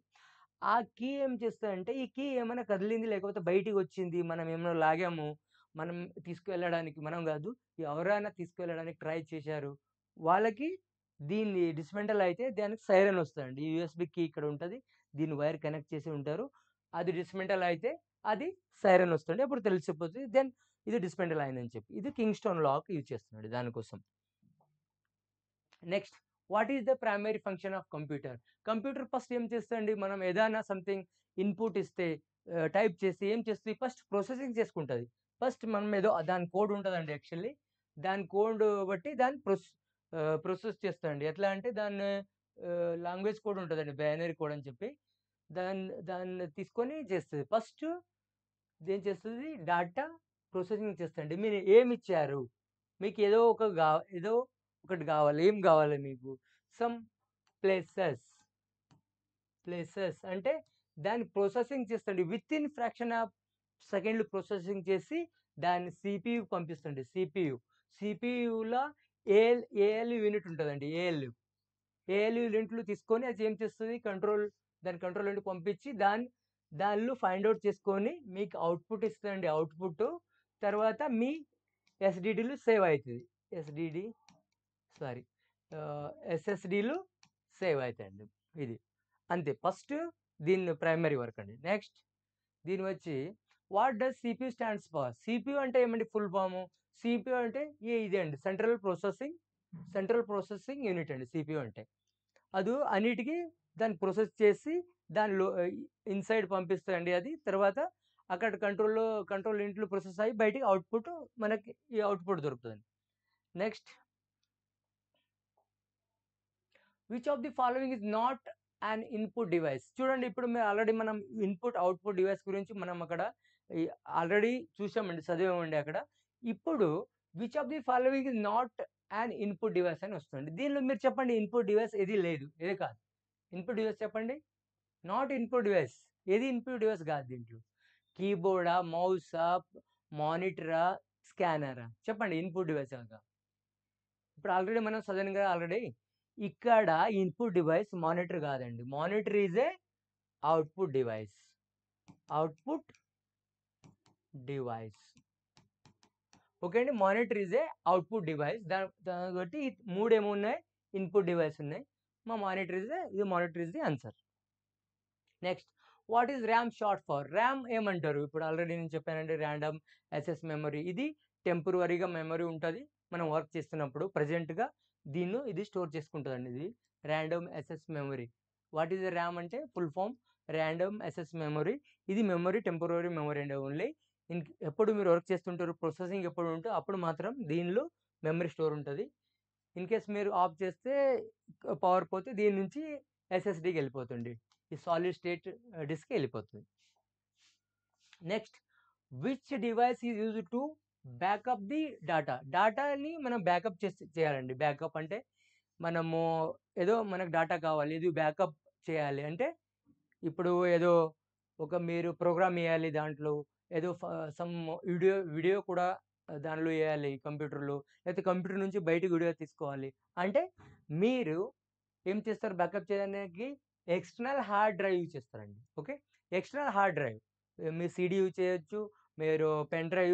ఆ కీ ఏం చేస్తదంటే ఈ కీ ఏమైనా కదిలింది లేకపోతే బయటికొచ్చింది, మనం ఏమైనా లాగాము, మనం తీసుకువెళ్ళడానికి మనం గాదు, ఎవరైనా తీసుకువెళ్ళడానికి ట్రై చేశారు. వాళ్ళకి దీన్ని డిస్‌మెంటల్ అయితే దానికి సైరన్ వస్తదండి. ఈ యూఎస్‌బీ కీ ఇక్కడ ఉంటది. దీన్ని వైర్ కనెక్ట్ చేసి ఉంటారు. అది డిస్‌మెంటల్ అయితే అది సైరన్ వస్తుంది. అప్పుడు తెలిసిపోతది. దెన్ ఇది డిస్‌మెంటల్ అయిందని చెప్పి. ఇది కింగ్‌స్టోన్ లాక్ యూజ్ చేస్తున్నాడు దానికోసం. Next what is the primary function of computer? Computer first ఏం చేస్తదండి? మనం ఏదైనా సంథింగ్ ఇన్‌పుట్ ఇస్తే టైప్ చేసి ఏం చేస్తది? ఫస్ట్ ప్రాసెసింగ్ చేసుకుంటది. ఫస్ట్ మనం ఏదో దాని కోడ్ ఉంటదండి యాక్చువల్లీ. దాని కోడ్ బట్టి దాన్ని ప్రాసెస్ చేస్తదండి. ఎట్లా అంటే దాన్ని లాంగ్వేజ్ కోడ్ ఉంటదండి. బైనరీ కోడ్ అని చెప్పి. దాన్ని తీసుకొని చేస్తది. ఫస్ట్ ఇదేం చేస్తది? డాటా ప్రాసెసింగ్ చేస్తదండి. మీరు ఏమిచ్చారు? మీకు ఏదో ఒకటి గావాలి. ఏం గావాలి మీకు? Some places. ప్లేసెస్ అంటే దాన్ని ప్రాసెసింగ్ చేస్తది. వితిన్ ఫ్రాక్షన్ ఆఫ్ సెకండ్‌లు ప్రాసెసింగ్ చేసి దాన్ని సీపీయూకి పంపిస్తుంది. సీపీయూలో ఏఎల్‌యు యూనిట్ ఉంటదండి. ఏఎల్‌యు యూనిట్లు తీసుకొని అది ఏం చేస్తది? దాని కంట్రోల్ యూనిట్‌కి పంపించి దానిలో ఫైండ్ ఔట్ చేసుకొని మీకు అవుట్‌పుట్ ఇస్తదండి. తర్వాత మీ ఎస్‌డిడిలో సేవ్ అయితది. ఎస్‌డిడి సారీ ఎస్ఎస్‌డిలు సేవ్ అయితాయండి. ఇది. అంతే. ఫస్ట్ దీన్ని ప్రైమరీ వర్క్ అండి. నెక్స్ట్ దీని వచ్చి what does CPU stands for? CPU అంటే ఏమండి ఫుల్ ఫాము? సీపీయూ అంటే ఇదే అండి. సెంట్రల్ ప్రాసెసింగ్ యూనిట్ అండి సీపీయూ అంటే. అన్నిటికి దాన్ని ప్రాసెస్ చేసి దానిలో ఇన్‌సైడ్ పంపిస్తదండి అది. తర్వాత అక్కడ కంట్రోల్ యూనిట్‌లో ప్రాసెస్ అయ్యి బయటికి మనకి ఈ అవుట్‌పుట్ దొరుకుతదండి. Next which of the following is not an input device? చూడండి ఇప్పుడు ఆల్రెడీ మనం ఇన్‌పుట్, అవుట్‌పుట్ డివైస్ గురించి మనం అక్కడ ఈ ఆల్రెడీ చూసామండి. చదివామండి అక్కడ. ఇప్పుడు which of the following is not an input device అని వస్తుంది. దీనిలో మీరు చెప్పండి ఇన్‌పుట్ డివైస్ ఏది లేదు. ఏది కాదు. ఇన్‌పుట్ డివైస్ చెప్పండి. Not input device. ఏది ఇన్‌పుట్ డివైస్ కాదు దీంట్లో. కీబోర్డా, మౌసా, మానిటరా, స్కానరా? చెప్పండి ఇన్‌పుట్ డివైస్ కదా! ఇప్పుడు ఆల్రెడీ మనం చదివాం ఆల్రెడీ. ఇక్కడ ఇన్‌పుట్ డివైస్ మానిటర్ కాదండి. Monitor is a output device. Output device. Okay అండి. Monitor is a output device. కాబట్టి 3 ఏమున్నాయి? ఇన్‌పుట్ డివైస్ ఉన్నాయి. Monitor is the answer. Next what is RAM short for? RAM ఏమంటారు? ఇప్పుడు ఆల్రెడీ నేను చెప్పానండి ర్యాండమ్ యాక్సెస్ మెమరీ. ఇది టెంపరరీగా మెమరీ ఉంటది. మనం వర్క్ చేస్తున్నప్పుడు ప్రెజెంట్‌గా ఇది స్టోర్ చేసుకుంటదండి ఇది. Random access memory. What is RAM అంటే full form random access memory. ఇది టెంపరరీ మెమరీ అండి ఓన్లీ. ఎప్పుడు మీరు వర్క్ చేస్తుంటారు, ప్రాసెసింగ్ ఎప్పుడు ఉంటే అప్పుడు మాత్రం దీనిలో మెమరీ స్టోర్ ఉంటది. ఇన్ కేస్ మీరు ఆఫ్ చేస్తే పవర్ పోతే దీని నుంచి ఎస్ఎస్‌డికి వెళ్ళిపోతుంది. ఈ సాలిడ్ స్టేట్ డిస్క్‌కి వెళ్ళిపోతుంది. Next which device is used to backup the data? డాటాని మనం బ్యాకప్ చేయాలండి. బ్యాకప్ అంటే మనము ఏదో మనకు డాటా కావాలి. ఇది బ్యాకప్ చేయాలి అంటే ఇప్పుడు ఏదో మీరు ప్రోగ్రామ్ ఎయ్యాలి దాంట్లో. ఏదో సమ్ వీడియో కూడా దానిలో ఎయ్యాలి కంప్యూటర్‌లో. లేకపోతే కంప్యూటర్ నుంచి బయటికి వీడియో తీసుకోవాలి. అంటే మీరు ఏం చేస్తారు బ్యాకప్ చేయడానికి ఎక్స్టర్నల్ హార్డ్ డ్రైవ్ యూజ్ చేస్తారండి. ఓకే. External hard drive. మీరు సీడీ యూజ్ చేయొచ్చు. మీరు పెన్ డ్రైవ్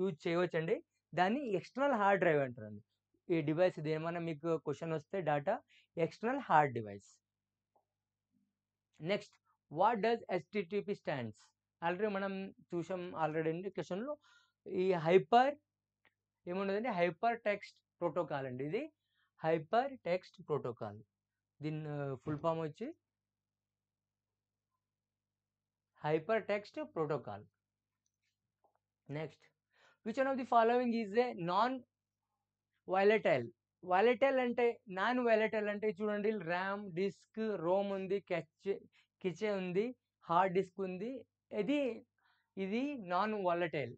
యూజ్ చేయవచ్చండి. దాన్ని ఎక్స్టర్నల్ హార్డ్ డ్రైవ్ అంటారండి. ఈ డివైస్ ఇదేమన్నా మీకు క్వెషన్ వస్తే data external hard device. Next what does HTTP stands? Already మనం చూసాం అండి క్వెషన్‌లో. ఈ ఏమున్నదండి హైపర్ టెక్స్ట్ ప్రోటోకాల్ అండి ఇది. Hyper text protocol. దీని ఫుల్ ఫామ్ వచ్చి hyper text protocol. Next which one of the following is a non volatile? Volatile అంటే చూడండి ర్యామ్, డిస్క్, రోమ్ ఉంది, కెచే ఉంది, హార్డ్ డిస్క్ ఉంది. ఇది ఇది నాన్ వాలటైల్.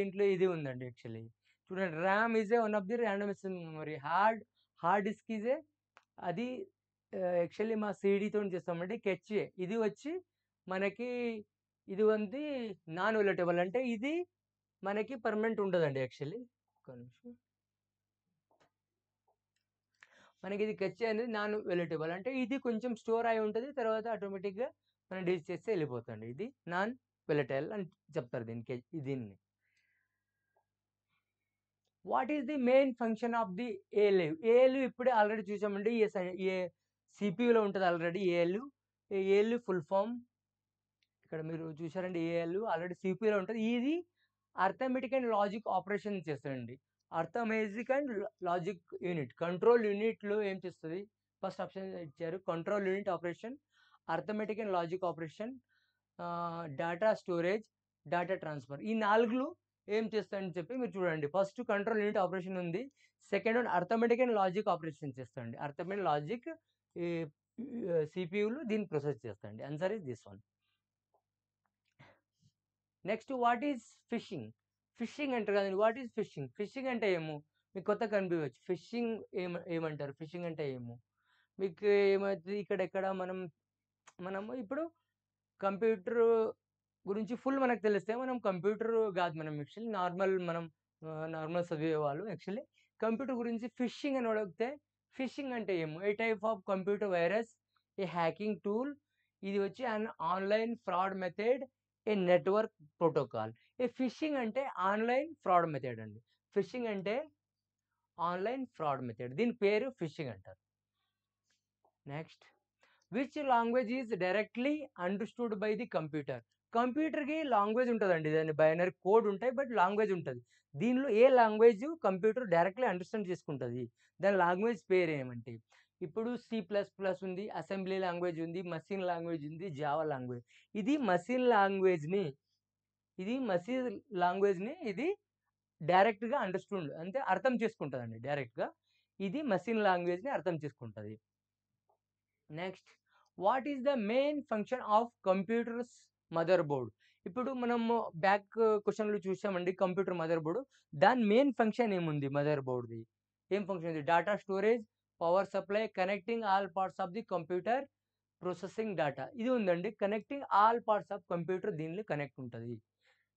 దీంట్లో ఇది ఉందండి యాక్చువల్లీ. చూడండి RAM is A one of the random access memory. Hard disk is a అది యాక్చువల్లీ మా సీడీతోని చేస్తామండి. కెచే ఇది వచ్చి మనకి ఇది ఉంది నాన్ వాలటబుల్ అంటే ఇది మనకి పర్మనెంట్ ఉండదండి యాక్చువల్లీ. ఒక్క నిమిషం. మనకి ఇది కెచ్ అనేది నాన్ వెలిటబుల్ అంటే ఇది కొంచెం స్టోర్ అయి ఉంటది. తర్వాత ఆటోమేటిక్‌గా మనం డిలీట్ చేస్తే వెళ్ళిపోతుంది. ఇది నాన్ వెలటైల్ అని చెప్తారు దీనికి దీన్ని. What is the main function of the ALU? ALU ఇప్పుడే ఆల్రెడీ చూసామండి. ఏ సిపియూలో ఉంటది already ALU. ALU full form ఇక్కడ మీరు చూసారండి. ఏఎల్యు ఆల్రెడీ సిపియూలో ఉంటది. ఇది అర్థమెటిక్ అండ్ లాజిక్ ఆపరేషన్ చేస్తదండి. Arithmetic and logic unit. Control యూనిట్‌లో ఏం చేస్తది? ఫస్ట్ ఆప్షన్ ఇచ్చారు. Control unit operation, arithmetic and logic operation, data storage, data transfer. ఈ 4 ఏం చేస్తాయని చెప్పి మీరు చూడండి. ఫస్ట్ కంట్రోల్ యూనిట్ ఆపరేషన్ ఉంది. Second one arithmetic and logic operation చేస్తాయండి. అర్థమెటిక్ లాజిక్ ఈ సిపియూలు దీన్ని ప్రాసెస్ చేస్తాయండి. Answer is this one. Next what is phishing? Phishing అంటారు కదండి. What is phishing? ఫిషింగ్ అంటే ఏమో మీకు కొత్తగా కనిపించవచ్చు. ఫిషింగ్ ఏమంటారు? ఫిషింగ్ అంటే ఏమో మీకు ఏమవుతుంది ఇక్కడెక్కడ మనము ఇప్పుడు కంప్యూటర్ గురించి ఫుల్ మనకు తెలిస్తే మనం కంప్యూటర్ కాదు మనం యాక్చువల్లీ నార్మల్ చదివే వాళ్ళు యాక్చువల్లీ కంప్యూటర్ గురించి ఫిషింగ్ అని అడిగితే ఫిషింగ్ అంటే ఏమో a type of computer virus, a hacking tool, ఇది వచ్చి an online fraud method, a network protocol. ఏ ఫిషింగ్ అంటే ఆన్లైన్ ఫ్రాడ్ మెథడ్ అండి. ఫిషింగ్ అంటే ఆన్లైన్ ఫ్రాడ్ మెథడ్. దీని పేరు ఫిషింగ్ అంటారు. Next which language is directly understood by the computer? కంప్యూటర్కి లాంగ్వేజ్ ఉంటుందండి. దాని బైనరీ కోడ్ ఉంటాయి బట్ లాంగ్వేజ్ ఉంటుంది. దీనిలో ఏ లాంగ్వేజ్ కంప్యూటర్ డైరెక్ట్లీ అండర్స్టాండ్ చేసుకుంటుంది? దాని లాంగ్వేజ్ పేరు ఏమంటే ఇప్పుడు C++ ఉంది, అసెంబ్లీ లాంగ్వేజ్ ఉంది, మషిన్ లాంగ్వేజ్ ఉంది, జావా లాంగ్వేజ్. ఇది మషిన్ లాంగ్వేజ్ని ఇది డైరెక్ట్గా అండర్స్టూడ్ అంటే అర్థం చేసుకుంటుందండి డైరెక్ట్గా. ఇది మషిన్ లాంగ్వేజ్ని అర్థం చేసుకుంటుంది. Next what is the main function of computers motherboard? ఇప్పుడు మనము బ్యాక్ క్వశ్చన్లు చూసామండి. కంప్యూటర్ మదర్ బోర్డు దాని మెయిన్ ఫంక్షన్ ఏముంది? మదర్ బోర్డ్ది ఏం ఫంక్షన్ ఉంది? Data storage, power supply, connecting all parts of the computer, processing data. ఇది ఉందండి. Connecting all parts of computer దీనిలో కనెక్ట్ ఉంటుంది.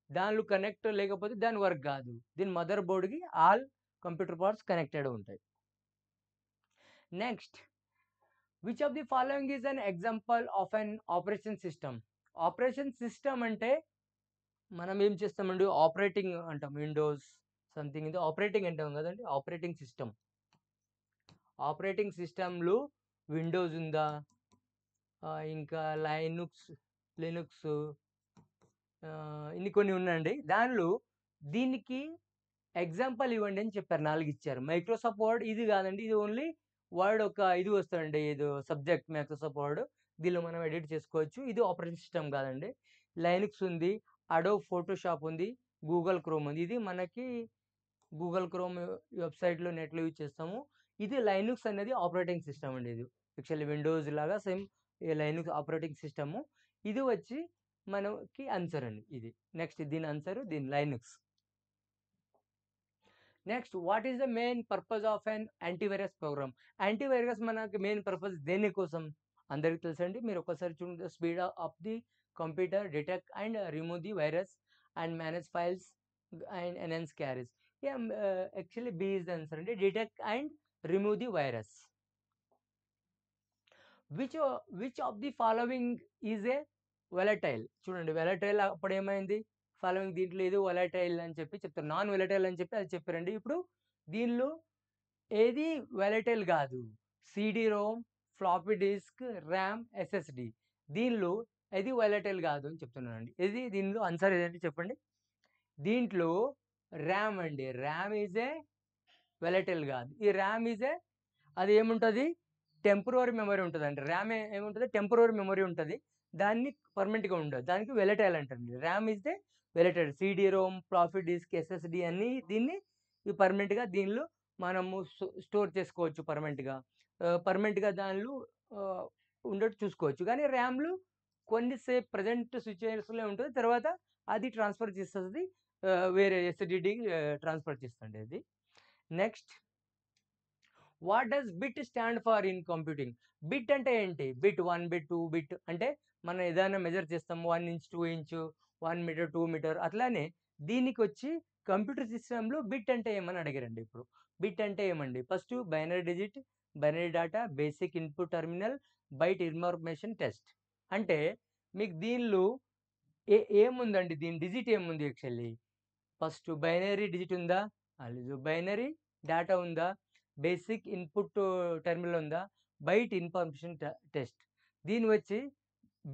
దానిలో కనెక్ట్ లేకపోతే దాని వర్క్ కాదు. దీని మదర్ బోర్డ్కి ఆల్ కంప్యూటర్ పార్ట్స్ కనెక్టెడ్ ఉంటాయి. Next which of the following is an example of an operation system? Operation system అంటే మనం ఏం చేస్తామండి? ఆపరేటింగ్ అంటాం. విండోస్ సంథింగ్ ఇది ఆపరేటింగ్ అంటాం కదండి. ఆపరేటింగ్ సిస్టమ్లు విండోస్ ఉందా, ఇంకా లినుక్స్ ఇన్ని కొన్ని ఉన్నాయండి. దానిలో దీనికి ఎగ్జాంపుల్ ఇవ్వండి అని చెప్పారు. 4 ఇచ్చారు. మైక్రోసాఫ్ట్ వర్డ్ ఇది కాదండి. ఇది ఓన్లీ వర్డ్ ఒక ఇది వస్తుందండి. ఇది సబ్జెక్ట్ మైక్రోసాఫ్ట్ వర్డ్. దీనిలో మనం ఎడిట్ చేసుకోవచ్చు. ఇది ఆపరేటింగ్ సిస్టమ్ కాదండి. లైనుక్స్ ఉంది, అడోబ్ ఫోటోషాప్ ఉంది, గూగుల్ క్రోమ్ ఉంది. ఇది మనకి గూగుల్ క్రోమ్ వెబ్సైట్లో నెట్లో యూజ్ చేస్తాము. ఇది లైనుక్స్ అనేది ఆపరేటింగ్ సిస్టమ్ అండి. ఇది యాక్చువల్లీ విండోస్ లాగా సేమ్ లైనుక్స్ ఆపరేటింగ్ సిస్టము. ఇది వచ్చి మనకి ఆన్సర్ అండి ఇది. నెక్స్ట్ దీని ఆన్సర్ దీని Linux. Next what is the main purpose of an antivirus program? Antivirus మనకి మెయిన్ పర్పస్ దేనికోసం అందరికీ తెలుసండి. మీరు ఒకసారి చూడండి. Speed of the computer, detect and remove the virus and manage files and enhance carries. Actually B is the answer అండి. Detect and remove the virus. Which of the following is a volatile? చూడండి volatile అప్పుడు ఏమైంది? Following దీంట్లో ఏదో వెలటైల్ అని చెప్పి చెప్తారు. Non వెలటైల్ అని చెప్పి అది చెప్పారండి. ఇప్పుడు దీనిలో ఏది వెలటైల్ కాదు. CD ROM, floppy disk, RAM, SSD. దీనిలో ఏది వెలటైల్ కాదు అని చెప్తున్నానండి. దీనిలో ఆన్సర్ ఏదంటే చెప్పండి. దీంట్లో ర్యామ్ అండి. ర్యామ్ ఈజ్ ఏ వెలటైల్ కాదు. ఈ ర్యామ్ ఈజ్ ఏ అది ఏముంటుంది? టెంపరరీ మెమరీ ఉంటుందండి. ర్యామ్ ఏముంటుంది? టెంపరరీ మెమరీ ఉంటుంది. దాన్ని పర్మనెంట్గా ఉండదు. దానికి వెలటైల్ అంటారండి. RAM is the volatile. CD ROM, floppy disk, SSD అన్ని దీన్ని పర్మనెంట్గా దీనిలో మనము స్టోర్ చేసుకోవచ్చు. పర్మనెంట్గా దానిలో ఉండేట్టు చూసుకోవచ్చు. కానీ ర్యామ్లు కొన్నిసేపు ప్రజెంట్ సిచ్యువేషన్లో ఉంటుంది. తర్వాత అది ట్రాన్స్ఫర్ చేస్తుంది, వేరే ఎస్ఎస్డి ట్రాన్స్ఫర్ చేస్తుంది అది. Next what does bit stand for in computing? Bit అంటే ఏంటి? బిట్ 1 బిట్ 2 బిట్ అంటే మనం ఏదైనా మెజర్ చేస్తాము. 1 ఇంచ్ 2 ఇంచ్ 1 మీటర్ 2 మీటర్ అట్లానే దీనికి వచ్చి కంప్యూటర్ సిస్టంలో బిట్ అంటే ఏమని అడిగారండి. ఇప్పుడు బిట్ అంటే ఏమండి, first binary digit, binary data, basic input terminal, byte information test. అంటే మీకు దీనిలో ఏముందండి, దీని డిజిట్ ఏముంది యాక్చువల్లీ, ఫస్ట్ బైనరీ డిజిట్ ఉందా, లేదు బైనరీ డేటా ఉందా, బేసిక్ ఇన్పుట్ టెర్మినల్ ఉందా, బైట్ ఇన్ఫర్మేషన్ టెస్ట్. దీని వచ్చి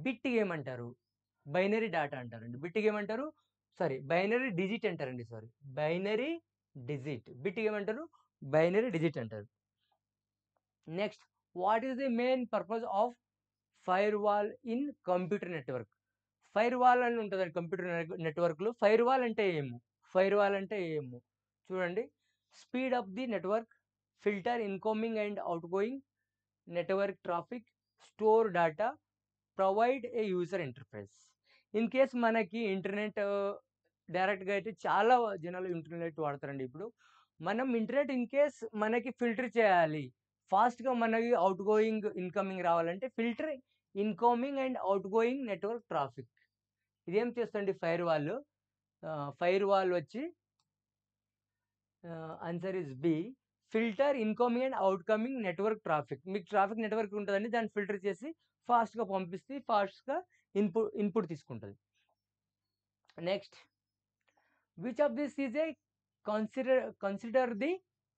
బిట్ ఏమంటారు, బైనరీ డేటా అంటారండి. బిట్ ఏమంటారు, సారీ బైనరీ డిజిట్ అంటారండి, సారీ బైనరీ డిజిట్. బిట్ ఏమంటారు, బైనరీ డిజిట్ అంటారు. Next, what is the main purpose of fire wall in computer network. Fire wall అని ఉంటుందండి కంప్యూటర్ నెట్వర్క్లో. ఫైర్ వాల్ అంటే ఏమో, ఫైర్ వాల్ అంటే ఏమో చూడండి, speed up the network, filter incoming and outgoing network traffic, store data, provide a user interface. In case మనకి internet డైరెక్ట్గా అయితే చాలా జనాలు ఇంటర్నెట్ వాడతారండి. ఇప్పుడు మనం ఇంటర్నెట్ ఇన్ కేస్ మనకి ఫిల్టర్ చేయాలి, ఫాస్ట్గా మనకి అవుట్ గోయింగ్ ఇన్కమింగ్ రావాలంటే filter incoming and outgoing network traffic. ఇదేం చేస్తుంది ఫైర్ వాల్. ఫైర్ వాల్ వచ్చి answer is B, filter incoming and outcoming network traffic. మీకు ట్రాఫిక్ నెట్వర్క్ ఉంటుందండి, దాన్ని ఫిల్టర్ చేసి ఫాస్ట్గా పంపిస్తే ఫాస్ట్గా ఇన్పుట్ తీసుకుంటుంది. Next, which of this is a consider the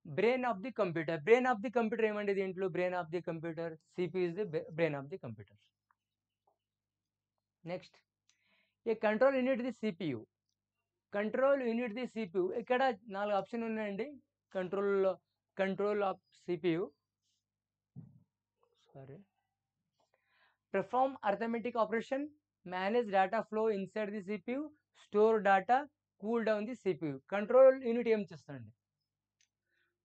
brain of the computer. Brain of the computer ఏమండి దీంట్లో, brain of the computer CPU is the brain of the computer. Next, A control unit the CPU. Control unit the CPU. ఇక్కడ 4 option ఉన్నాయండి. Control of CPU, sorry, perform arithmetic operation, manage data flow inside the CPU, store data, cool down the CPU. Control unit ఏం చేస్తుందండి,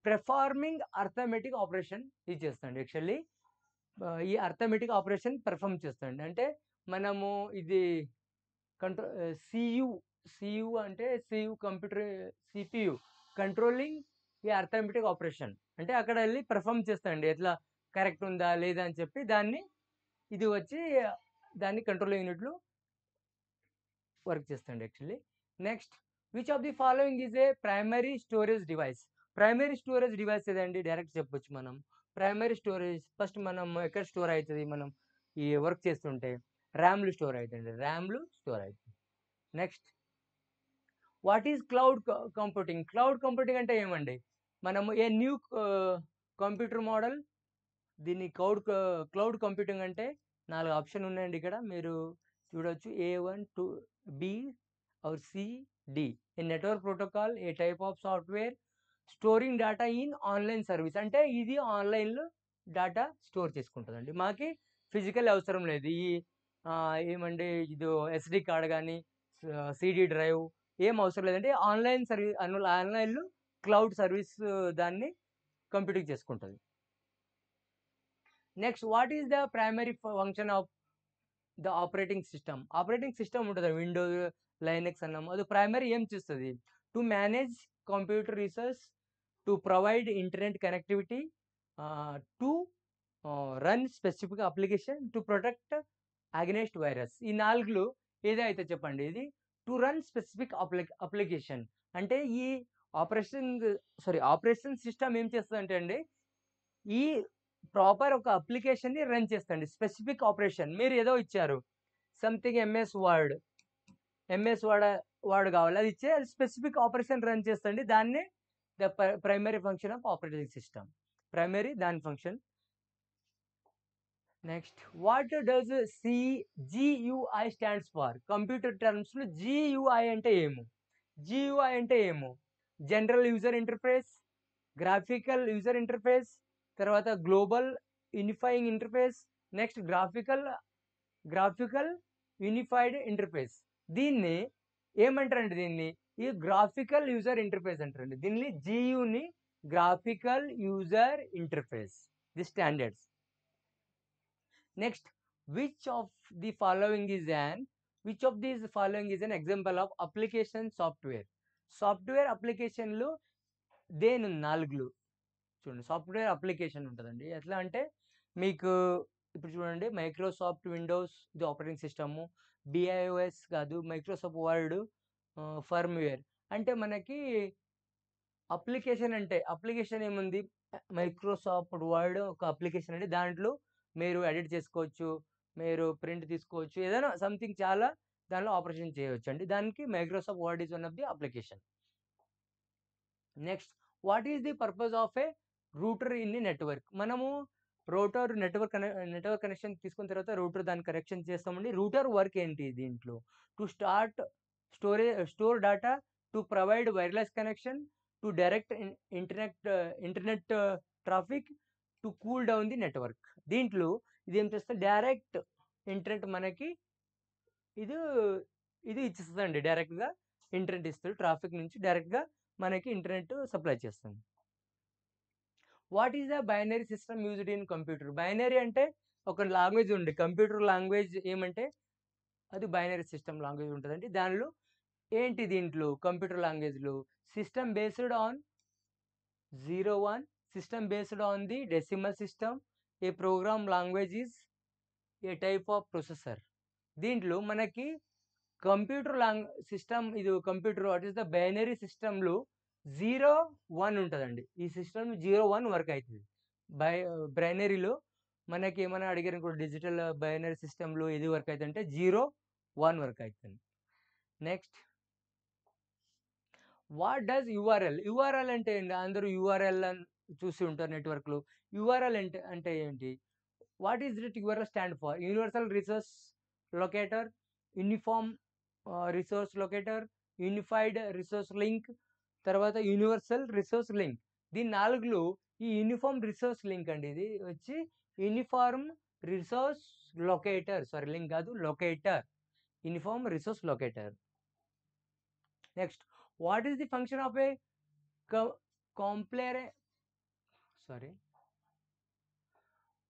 performing arithmetic operation ఇది చేస్తుంది. Actually ఈ arithmetic operation perform చేస్తుంది. అంటే మనము ఇది సియు అంటే సియు కంప్యూటర్, సిపియు కంట్రోలింగ్ ఈ అర్థమెటిక్ ఆపరేషన్ అంటే అక్కడ వెళ్ళి పెర్ఫార్మ్ చేస్తాండి, ఎట్లా కరెక్ట్ ఉందా లేదా అని చెప్పి దాన్ని, ఇది వచ్చి దాన్ని కంట్రోల్ యూనిట్లు వర్క్ చేస్తుంది actually. Next, which of the following is a primary storage device. Primary storage device ఏదండి, డైరెక్ట్ చెప్పొచ్చు మనం. ప్రైమరీ స్టోరేజ్ ఫస్ట్ మనం ఎక్కడ స్టోర్ అవుతుంది, మనం ఈ వర్క్ చేస్తుంటే ర్యామ్లు స్టోర్ అవుతుంది, ర్యామ్లు స్టోర్ అవుతుంది. Next, what is cloud computing. Cloud computing అంటే ఏమండి, మనము ఏ న్యూ కంప్యూటర్ మోడల్, దీన్ని క్లౌడ్ కంప్యూటింగ్ అంటే 4 ఆప్షన్ ఉన్నాయండి ఇక్కడ మీరు చూడొచ్చు. A1 2 B or C D. A network protocol, a type of software, storing data in online service. అంటే ఇది ఆన్లైన్లో డేటా స్టోర్ చేసుకుంటుందండి, మాకి ఫిజికల్ అవసరం లేదు. ఈ ఏమండి ఇది SD కార్డ్ కానీ CD డ్రైవ్ ఏం అవసరం లేదంటే ఆన్లైన్ సర్వీస్, ఆన్లైన్లో క్లౌడ్ సర్వీస్ దాన్ని కంప్యూటింగ్ చేసుకుంటుంది. Next, what is the primary function of the operating system. Operating system ఉంటుంది, విండోస్ లైనెక్స్ అన్నాము, అది ప్రైమరీ ఏం చేస్తుంది, to manage computer resource, to provide internet connectivity, to run specific application, to protect against virus. ఈ 4లో ఏదైతే చెప్పండి, ఇది to run specific application అంటే ఈ ఆపరేషన్ సిస్టమ్ ఏం చేస్తుందంటే అండి, ఈ ప్రాపర్ ఒక అప్లికేషన్ని రన్ చేస్తండి. స్పెసిఫిక్ ఆపరేషన్ మీరు ఏదో ఇచ్చారు, సంథింగ్ ఎంఎస్ వర్డ్ కావాలి, అది ఇచ్చే స్పెసిఫిక్ ఆపరేషన్ రన్ చేస్తండి, దాన్నే the primary function of operating system, primary దాని function. Next, what does GUI stands for. Computer టర్మ్స్లో GUI అంటే ఏమో, GUI అంటే ఏమో, general user interface, graphical user interface, తర్వాత global unifying interface, next graphical unified interface. దీన్ని ఏమంటారండి, దీన్ని ఈ గ్రాఫికల్ యూజర్ ఇంటర్ఫేస్ అంటారండి. దీన్ని GUని graphical user interface, the standards. Next, which of the following is an example of application software. Software అప్లికేషన్లు దేని 4 చూడండి. సాఫ్ట్వేర్ అప్లికేషన్ ఉంటుందండి, ఎట్లా అంటే మీకు ఇప్పుడు చూడండి, మైక్రోసాఫ్ట్ విండోస్ ఇది ఆపరేటింగ్ సిస్టము, BIOS కాదు మైక్రోసాఫ్ట్ వర్డ్, ఫర్మ్‌వేర్. అంటే మనకి అప్లికేషన్ ఏముంది? మైక్రోసాఫ్ట్ వర్డ్ ఒక అప్లికేషన్ అండి. దాంట్లో మీరు ఎడిట్ చేసుకోవచ్చు. మీరు ప్రింట్ తీసుకోవచ్చు. ఏదైనా సంథింగ్ చాలా దానిలో ఆపరేషన్ చేయొచ్చండి. దానికి Microsoft word is one of the application. Next, what is the purpose of A router in the network? మనము నెట్వర్క్ కనెక్షన్ తీసుకున్న తర్వాత రూటర్ దాన్ని కనెక్షన్ చేస్తామండి. రూటర్ వర్క్ ఏంటి దీంట్లో? To store data, to provide wireless connection, to direct internet traffic, to cool down the network. దీంట్లో ఇదేం చేస్తుంది? డైరెక్ట్ ఇంటర్నెట్ మనకి ఇది ఇది ఇచ్చేస్తదండి. డైరెక్ట్‌గా ఇంటర్నెట్ ఇస్తది. ట్రాఫిక్ నుంచి డైరెక్ట్‌గా మనకి ఇంటర్నెట్ సప్లై చేస్తుంది. What is the binary system used in computer? Binary అంటే ఒక లాంగ్వేజ్ ఉంది. కంప్యూటర్ లాంగ్వేజ్ ఏమంటే అది బైనరీ సిస్టమ్ లాంగ్వేజ్ ఉంటదండి. దానిలో ఏంటి దీంట్లో కంప్యూటర్ లాంగ్వేజ్‌లో system based on 0, 1, system based on the decimal system, A program language is a type of processor. దీంట్లో మనకి computer what is the binary సిస్టమ్‌లో 0, 1 ఉంటదండి. ఈ సిస్టమ్ 0, 1 వర్క్ అయితది. బై బైనరీలో మనకేమన్నా అడిగారనుకో డిజిటల్ బైనరీ సిస్టమ్‌లో ఏది వర్క్ అయితదంటే 0, 1 వర్క్ అయితది. Next, what does URL? URL అంటే ఏంటి? అందరూ యూఆర్ఎల్ అని చూసి ఉంటారు నెట్వర్క్‌లో. యూఆర్ఎల్ అంటే ఏంటి? What is it URL stand for? Universal resource locator, uniform resource locator, unified resource link, తర్వాత యూనివర్సల్ రిసోర్స్ లింక్. దీని 4లో ఈ యూనిఫార్మ్ రిసోర్స్ లింక్ అండి. ఇది వచ్చి uniform resource locator. Sorry, link కాదు, locator. Uniform resource locator. Next, what is the function of a compiler sorry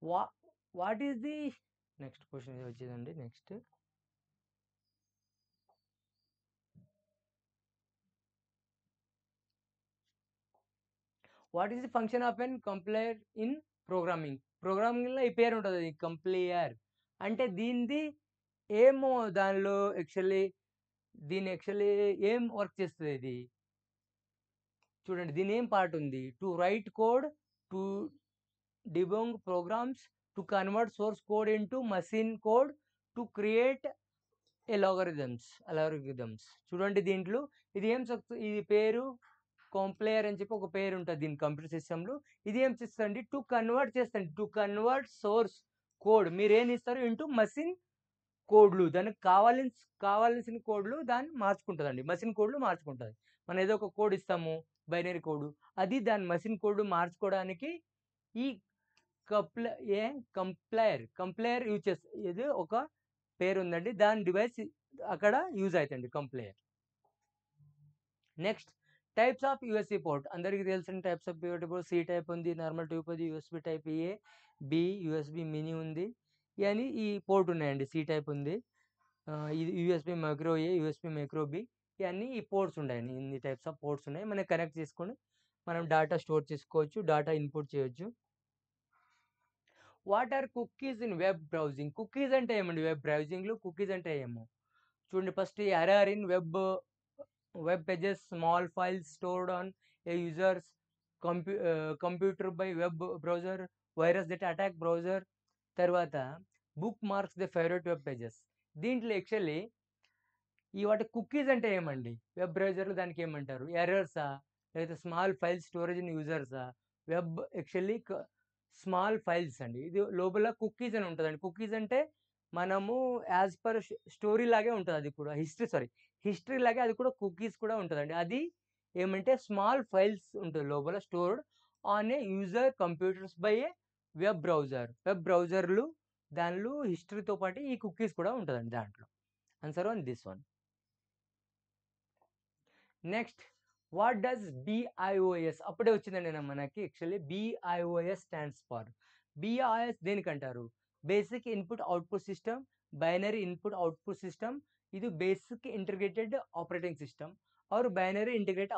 వా what is the next question వచ్చేదండి. Next, what is the function of an compiler in programming? ప్రోగ్రామింగ్‌లో ఈ పేరు ఉంటది compiler. అంటే దీనిది ఏమో దానిలో యాక్చువల్లీ ఏం వర్క్ చేస్తది ఇది? చూడండి దీని ఏం పార్ట్ ఉంది? To write code, to debug programs, to convert source code into machine code, to create algorithms. చూడండి దీంట్లో ఇది ఏం ఇది పేరు కంప్లైయర్ అని చెప్పి ఒక పేరు ఉంటుంది దీని కంప్యూటర్ సిస్టమ్‌లో. ఇది ఏం చేస్తదండి? టు కన్వర్ట్ సోర్స్ కోడ్ మీరేం ఇస్తారు ఇంటూ మషిన్ కోడ్‌లు. దానికి కావాల్సిన కోడ్‌లు దాన్ని మార్చుకుంటదండి. మషిన్ కోడ్‌లు మార్చుకుంటది. మనం ఏదో ఒక కోడ్ ఇస్తాము బైనరీ కోడ్. అది దాని మషిన్ కోడ్ మార్చుకోవడానికి ఈ కప్ల ఏ కంప్లైయర్ యూజ్ చేస్తది. ఇది ఒక పేరుందండి. దాని డివైస్ అక్కడ యూజ్ అయితండి compiler. Next, types of USB port. అందరికీ తెలిసిన types of USB port C type ఉంది, నార్మల్ టైప్ ఉంది, USB type A, B, USB mini ఉంది. ఇవన్నీ ఈ పోర్ట్ ఉన్నాయండి. సి టైప్ ఉంది. ఇది USB micro A, USB micro B, ఇవన్నీ ఈ పోర్ట్స్ ఉన్నాయండి. ఇన్ని టైప్స్ ఆఫ్ పోర్ట్స్ ఉన్నాయి. మనం కనెక్ట్ చేసుకొని మనం డేటా స్టోర్ చేసుకోవచ్చు, డేటా ఇన్పుట్ చేయొచ్చు. What are cookies in web browsing? Cookies అంటే ఏమండి? వెబ్ బ్రౌజింగ్‌లో కుకీస్ అంటే ఏమో చూడండి. First error in web pages, small files stored on a user's computer by web browser, virus that attack browser. తర్వాత bookmarks the favourite web pages. దీంట్లో actually ఈ వాటి కుకీస్ అంటే ఏమండి? వెబ్ బ్రౌజర్‌లో దానికి ఏమంటారు? ఎర్రర్సా? లేదా స్మాల్ ఫైల్ స్టోరేజ్ ఇన్ యూజర్సా? వెబ్ యాక్చువల్లీ స్మాల్ ఫైల్స్ అండి. ఇది లోపల కుకీస్ అని ఉంటదండి. కుకీస్ అంటే మనము యాజ్ పర్ స్టోరీ లాగే ఉంటది అది కూడా. హిస్టరీ లాగే అది కూడా కుకీస్ కూడా ఉంటదండి. అది ఏమంటే స్మాల్ ఫైల్స్ ఉంటది లోపల stored on a user computers by a web browser. Web బ్రౌజర్‌లు దానిలో హిస్టరీతో పాటు ఈ కుకీస్ కూడా ఉంటదండి దాంట్లో. Answer on this one. Next, what does BIOS? అప్పుడే వచ్చిందండి మనకి actually BIOS stands for. BIOS దేనికంటారు? Basic input output system, binary input output system, ఇది basic integrated operating system or binary integrated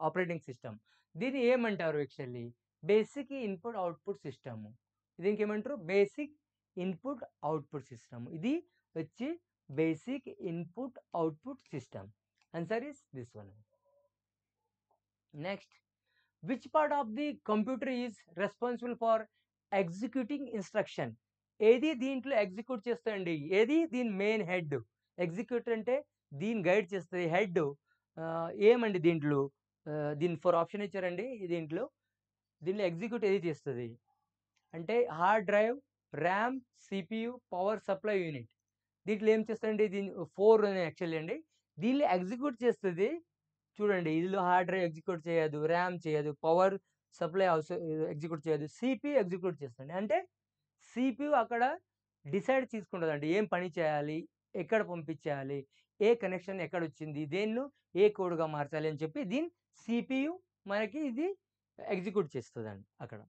operating system. దీన్ని ఏమంటారు actually? Basic input output system. దీనికి ఏమంటారు? Basic input output system. ఇది వచ్చి basic input output system. Answer is this one. Next, which part of the computer is responsible for executing instruction? ఏది దీంట్లో execute చేస్తుందండి, ఏది దీని మెయిన్ హెడ్. ఎగ్జిక్యూట్ అంటే దీన్ని గైడ్ చేస్తుంది హెడ్. ఏమండి దీంట్లో దీని ఫోర్ ఆప్షన్ ఇచ్చారండి దీంట్లో ఎగ్జిక్యూట్ ఏది చేస్తుంది అంటే hard drive, RAM, CPU, power supply unit. దీంట్లో ఏం చేస్తుందండి, దీని 4 ఉన్నాయి యాక్చువల్లీ అండి. దీన్ని ఎగ్జిక్యూట్ చేస్తుంది చూడండి, ఇందులో హార్డ్ డ్రైవ్ ఎగ్జిక్యూట్ చేయదు, ర్యామ్ చేయదు, పవర్ సప్లై ఎగ్జిక్యూట్ చేయదు, సిపియు ఎగ్జిక్యూట్ చేస్తుంది. అంటే సిపియు అక్కడ డిసైడ్ తీసుకుంటుందండి ఏం పని చేయాలి, ఎక్కడ పంపించాలి, ఏ కనెక్షన్ ఎక్కడ వచ్చింది, దేన్ని ఏ కోడ్గా మార్చాలి అని చెప్పి దీని సిపియు మనకి ఇది ఎగ్జిక్యూట్ చేస్తుందండి అక్కడ.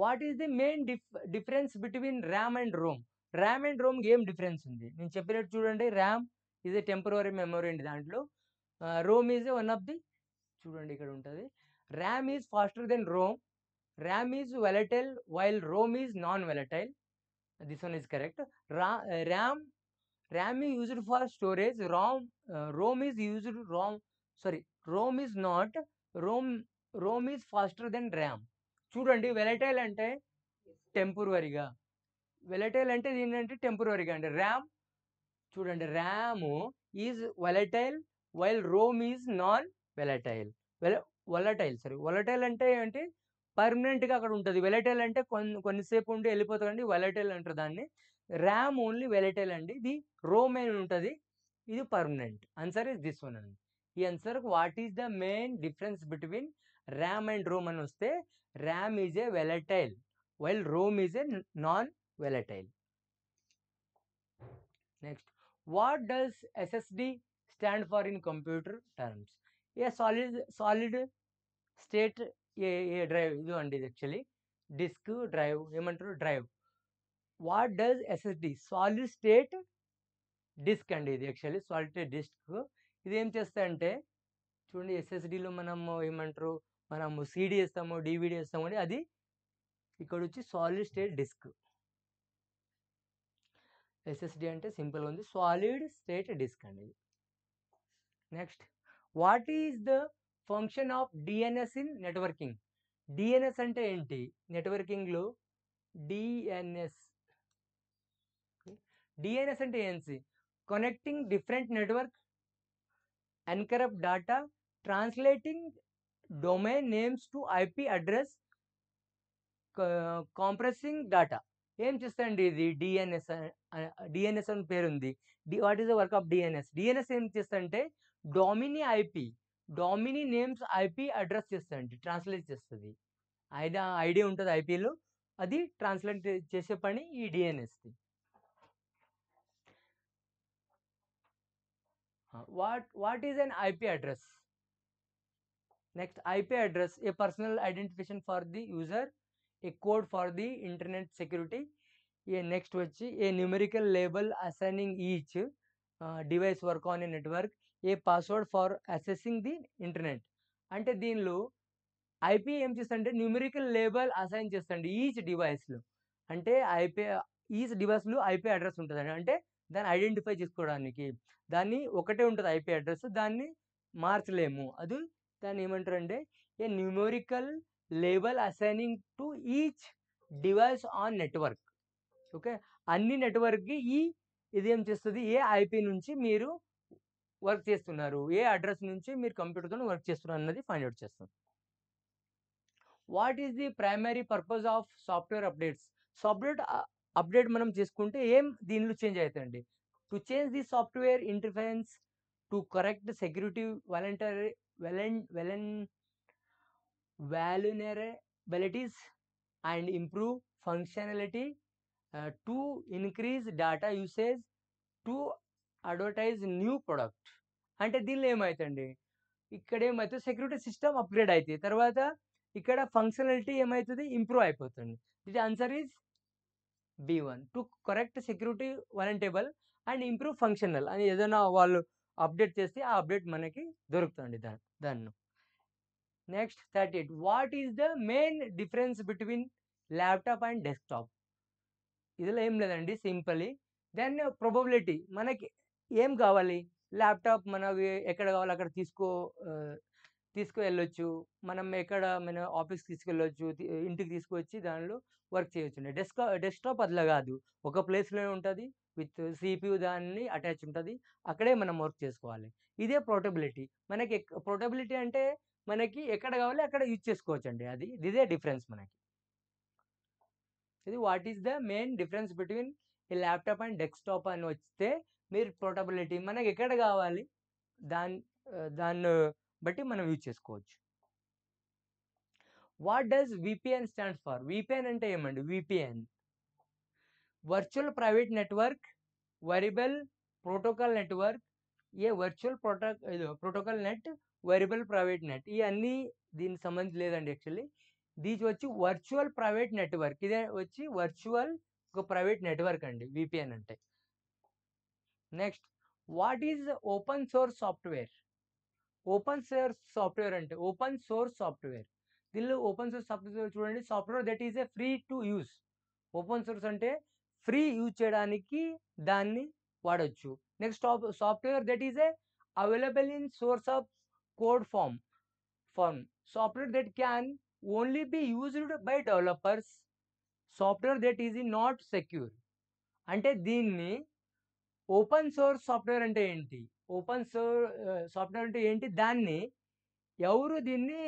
What is the main difference between RAM and ROM? RAM and రోమ్కి ఏం డిఫరెన్స్ ఉంది నేను చెప్పినట్టు చూడండి. RAM is a temporary memory అండి దాంట్లో. ROM is one of the, చూడండి ఇక్కడ ఉంటుంది, RAM is faster than ROM, RAM is volatile while ROM is non volatile. This one is correct. RAM is used for storage, ROM is used, ROM is not, ROM is faster than RAM. చూడండి, వెలటైల్ అంటే టెంపరరీగా, వెలటైల్ అంటే ఏంటంటే టెంపరరీగా అండి. RAM చూడండి, RAM is volatile while ROM is non volatile. Volatile అంటే ఏంటి, పర్మనెంట్గా అక్కడ ఉంటుంది. వెలటైల్ అంటే కొన్నిసేపు ఉండి వెళ్ళిపోతుందండి, వెలటైల్ అంటారు దాన్ని. ర్యామ్ ఓన్లీ వెలటైల్ అండి, ఇది రోమ్ అని ఉంటుంది, ఇది permanent. Answer is this one అండి. ఈ answer what is the main difference between RAM and ROM అని వస్తే RAM is a volatile while ROM is a non volatile. Next, what does SSD stand for in computer terms? A solid state a drive, ఇది అండి ఇది actually disk drive ఏమంటారు, drive. What does SSD? Solid state disk అండి ఇది actually solid state disc. ఇది ఏం చేస్తాయంటే చూడండి, ఎస్ఎస్డిలో మనము ఏమంటారు, మనము సిడి వేస్తాము, డివిడి వేస్తాము అండి, అది ఇక్కడ వచ్చి సాలిడ్ స్టేట్ డిస్క్. ఎస్ఎస్డి అంటే సింపుల్గా ఉంది, సాలిడ్ స్టేట్ డిస్క్ అండి. Next, what is the function of DNS in networking? DNS అంటే ఏంటి నెట్వర్కింగ్లో? డిఎన్ఎస్ అంటే ఏంటి? Connecting different network, encrypt data, translating domain names to IP address, compressing data. ఏం చేస్తాయండి ఇది డిఎన్ఎస్? డిఎన్ఎస్ అని పేరు ఉంది. What is the work of DNS? DNS ఏం చేస్తుందంటే డొమినీ నేమ్స్ ఐపీ అడ్రస్ చేస్తాయండి, ట్రాన్స్లేట్ చేస్తుంది. ఐడియా ఉంటుంది ఐపీలో, అది ట్రాన్స్లేట్ చేసే పని ఈ డిఎన్ఎస్ది. What is an IP address? Next, IP address a personal identification for the user, a code for the internet security. Next వచ్చి a numerical label assigning each device work on a network, a password for accessing the internet. అంటే దీనిలో IP ఏం చేస్తుందంటే numerical label assign చేస్తుంది each డివైస్లో. అంటే each డివైస్లో IP address ఉంటుందండి, అంటే దాన్ని ఐడెంటిఫై చేసుకోవడానికి. దాన్ని ఒకటే ఉంటుంది ఐపీ అడ్రస్, దాన్ని మార్చలేము. అది దాన్ని ఏమంటారంటే a numerical label assigning to each device on network. Okay, అన్ని నెట్వర్క్కి ఇది ఏం చేస్తుంది, ఏ ఐపీ నుంచి మీరు వర్క్ చేస్తున్నారు, ఏ అడ్రస్ నుంచి మీరు కంప్యూటర్తో వర్క్ చేస్తున్నారు అన్నది ఫైండ్ అవుట్ చేస్తుంది. What is the primary purpose of software updates? Software update మనం చేసుకుంటే ఏం దీనిలో చేంజ్ అవుతాయండి? To change the software interference, to correct security vulnerabilities and improve functionality, to increase data usage, to advertise new product. అంటే దీనిలో ఏమవుతుంది, ఇక్కడ ఏమవుతుంది, సెక్యూరిటీ సిస్టమ్ అప్గ్రేడ్ అవుతుంది, తర్వాత ఇక్కడ ఫంక్షనాలిటీ ఏమవుతుంది, ఇంప్రూవ్ అయిపోతుంది. The answer is B1, to correct security vulnerable and improve functional అని ఏదైనా వాళ్ళు అప్డేట్ చేస్తే ఆ అప్డేట్ మనకి దొరుకుతుంది దాన్ని. Next 38, what is the main difference between laptop and desktop? ఇదిలో ఏం లేదండి, సింపుల్లీ దెన్ ప్రాబబిలిటీ. మనకి ఏం కావాలి, ల్యాప్టాప్ మనకి ఎక్కడ కావాలో అక్కడ తీసుకువెళ్ళొచ్చు. మనం ఎక్కడ మన ఆఫీస్‌కి తీసుకెళ్ళొచ్చు. ఇంటికి తీసుకొచ్చి దానిలో వర్క్ చేయొచ్చండి. డెస్క్‌టాప్ అట్లా కాదు. ఒక ప్లేస్‌లోనే ఉంటది. విత్ సీపీయూ దాన్ని అటాచ్ ఉంటది. అక్కడే మనం వర్క్ చేసుకోవాలి. ఇదే పోర్టబిలిటీ. మనకి పోర్టబిలిటీ అంటే మనకి ఎక్కడ కావాలో అక్కడ యూజ్ చేసుకోవచ్చండి. ఇదే డిఫరెన్స్ మనకి. ఇది what is the main difference between ఈ ల్యాప్టాప్ అండ్ డెస్క్‌టాప్ అని వస్తే మీరు పోర్టబిలిటీ మనకి ఎక్కడ కావాలి దాన్ని దాన్ని బట్టి మనం యూజ్ చేసుకోవచ్చు. What does VPN stands for? VPN అంటే ఏమండి? VPN virtual private network, variable protocol network, ఏ virtual protocol net, variable private net. ఇవన్నీ దీనికి సంబంధించి లేదండి యాక్చువల్లీ. దీని వచ్చి వర్చువల్ ప్రైవేట్ నెట్వర్క్. ఇదే వచ్చి వర్చువల్ ఒక ప్రైవేట్ నెట్వర్క్ అండి విపిఎన్ అంటే. Next, what is open source software? Open source software అంటే ఓపెన్ సోర్స్ సాఫ్ట్వేర్. దీనిలో ఓపెన్ సోర్స్ సాఫ్ట్వేర్ చూడండి, software that is a free to use. Open source అంటే free use చేయడానికి దాన్ని వాడొచ్చు. Next software that is a available in source of code form. Software that can only be used by developers. Software that is not secure. అంటే దీన్ని open source software అంటే ఏంటి? Open software అంటే ఏంటి? దాన్ని ఎవరు దీన్ని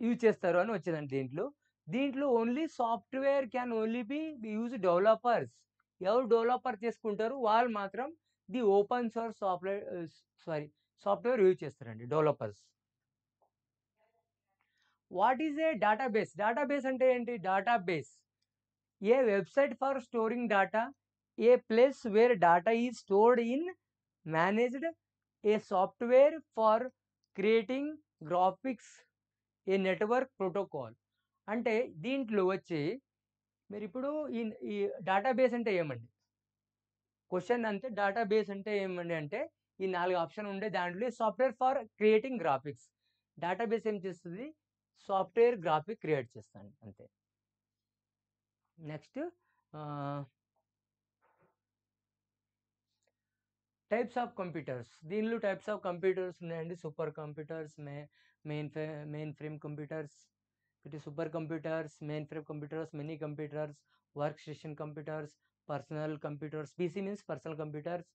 యూజ్ చేస్తారు అని వచ్చేదండి దీంట్లో. దీంట్లో only software can only be use developers. ఎవరు డెవలపర్ చేసుకుంటారు వాళ్ళు మాత్రం the open source software use చేస్తారండి developers. What is a database? Database అంటే ఏంటి? Database a website for storing data, a place where data is stored in managed, a software for creating graphics, a network protocol. అంటే దీంట్లో వచ్చి మీరు ఇప్పుడు ఈ database అంటే ఏమండి? క్వశ్చన్ అంతే. డేటాబేస్ అంటే ఏమండి అంటే ఈ 4 ఆప్షన్ ఉండే దాంట్లో software for creating graphics. Database ఏం చేస్తుంది? సాఫ్ట్వేర్ గ్రాఫిక్ క్రియేట్ చేస్తాను అంతే. Next types of computers. దీనిలో టైప్స్ ఆఫ్ కంప్యూటర్స్ ఉన్నాయండి. Super computers, mainframe computers, super computers, mainframe computers, mini computers, workstation computers, personal computers. PC means personal computers,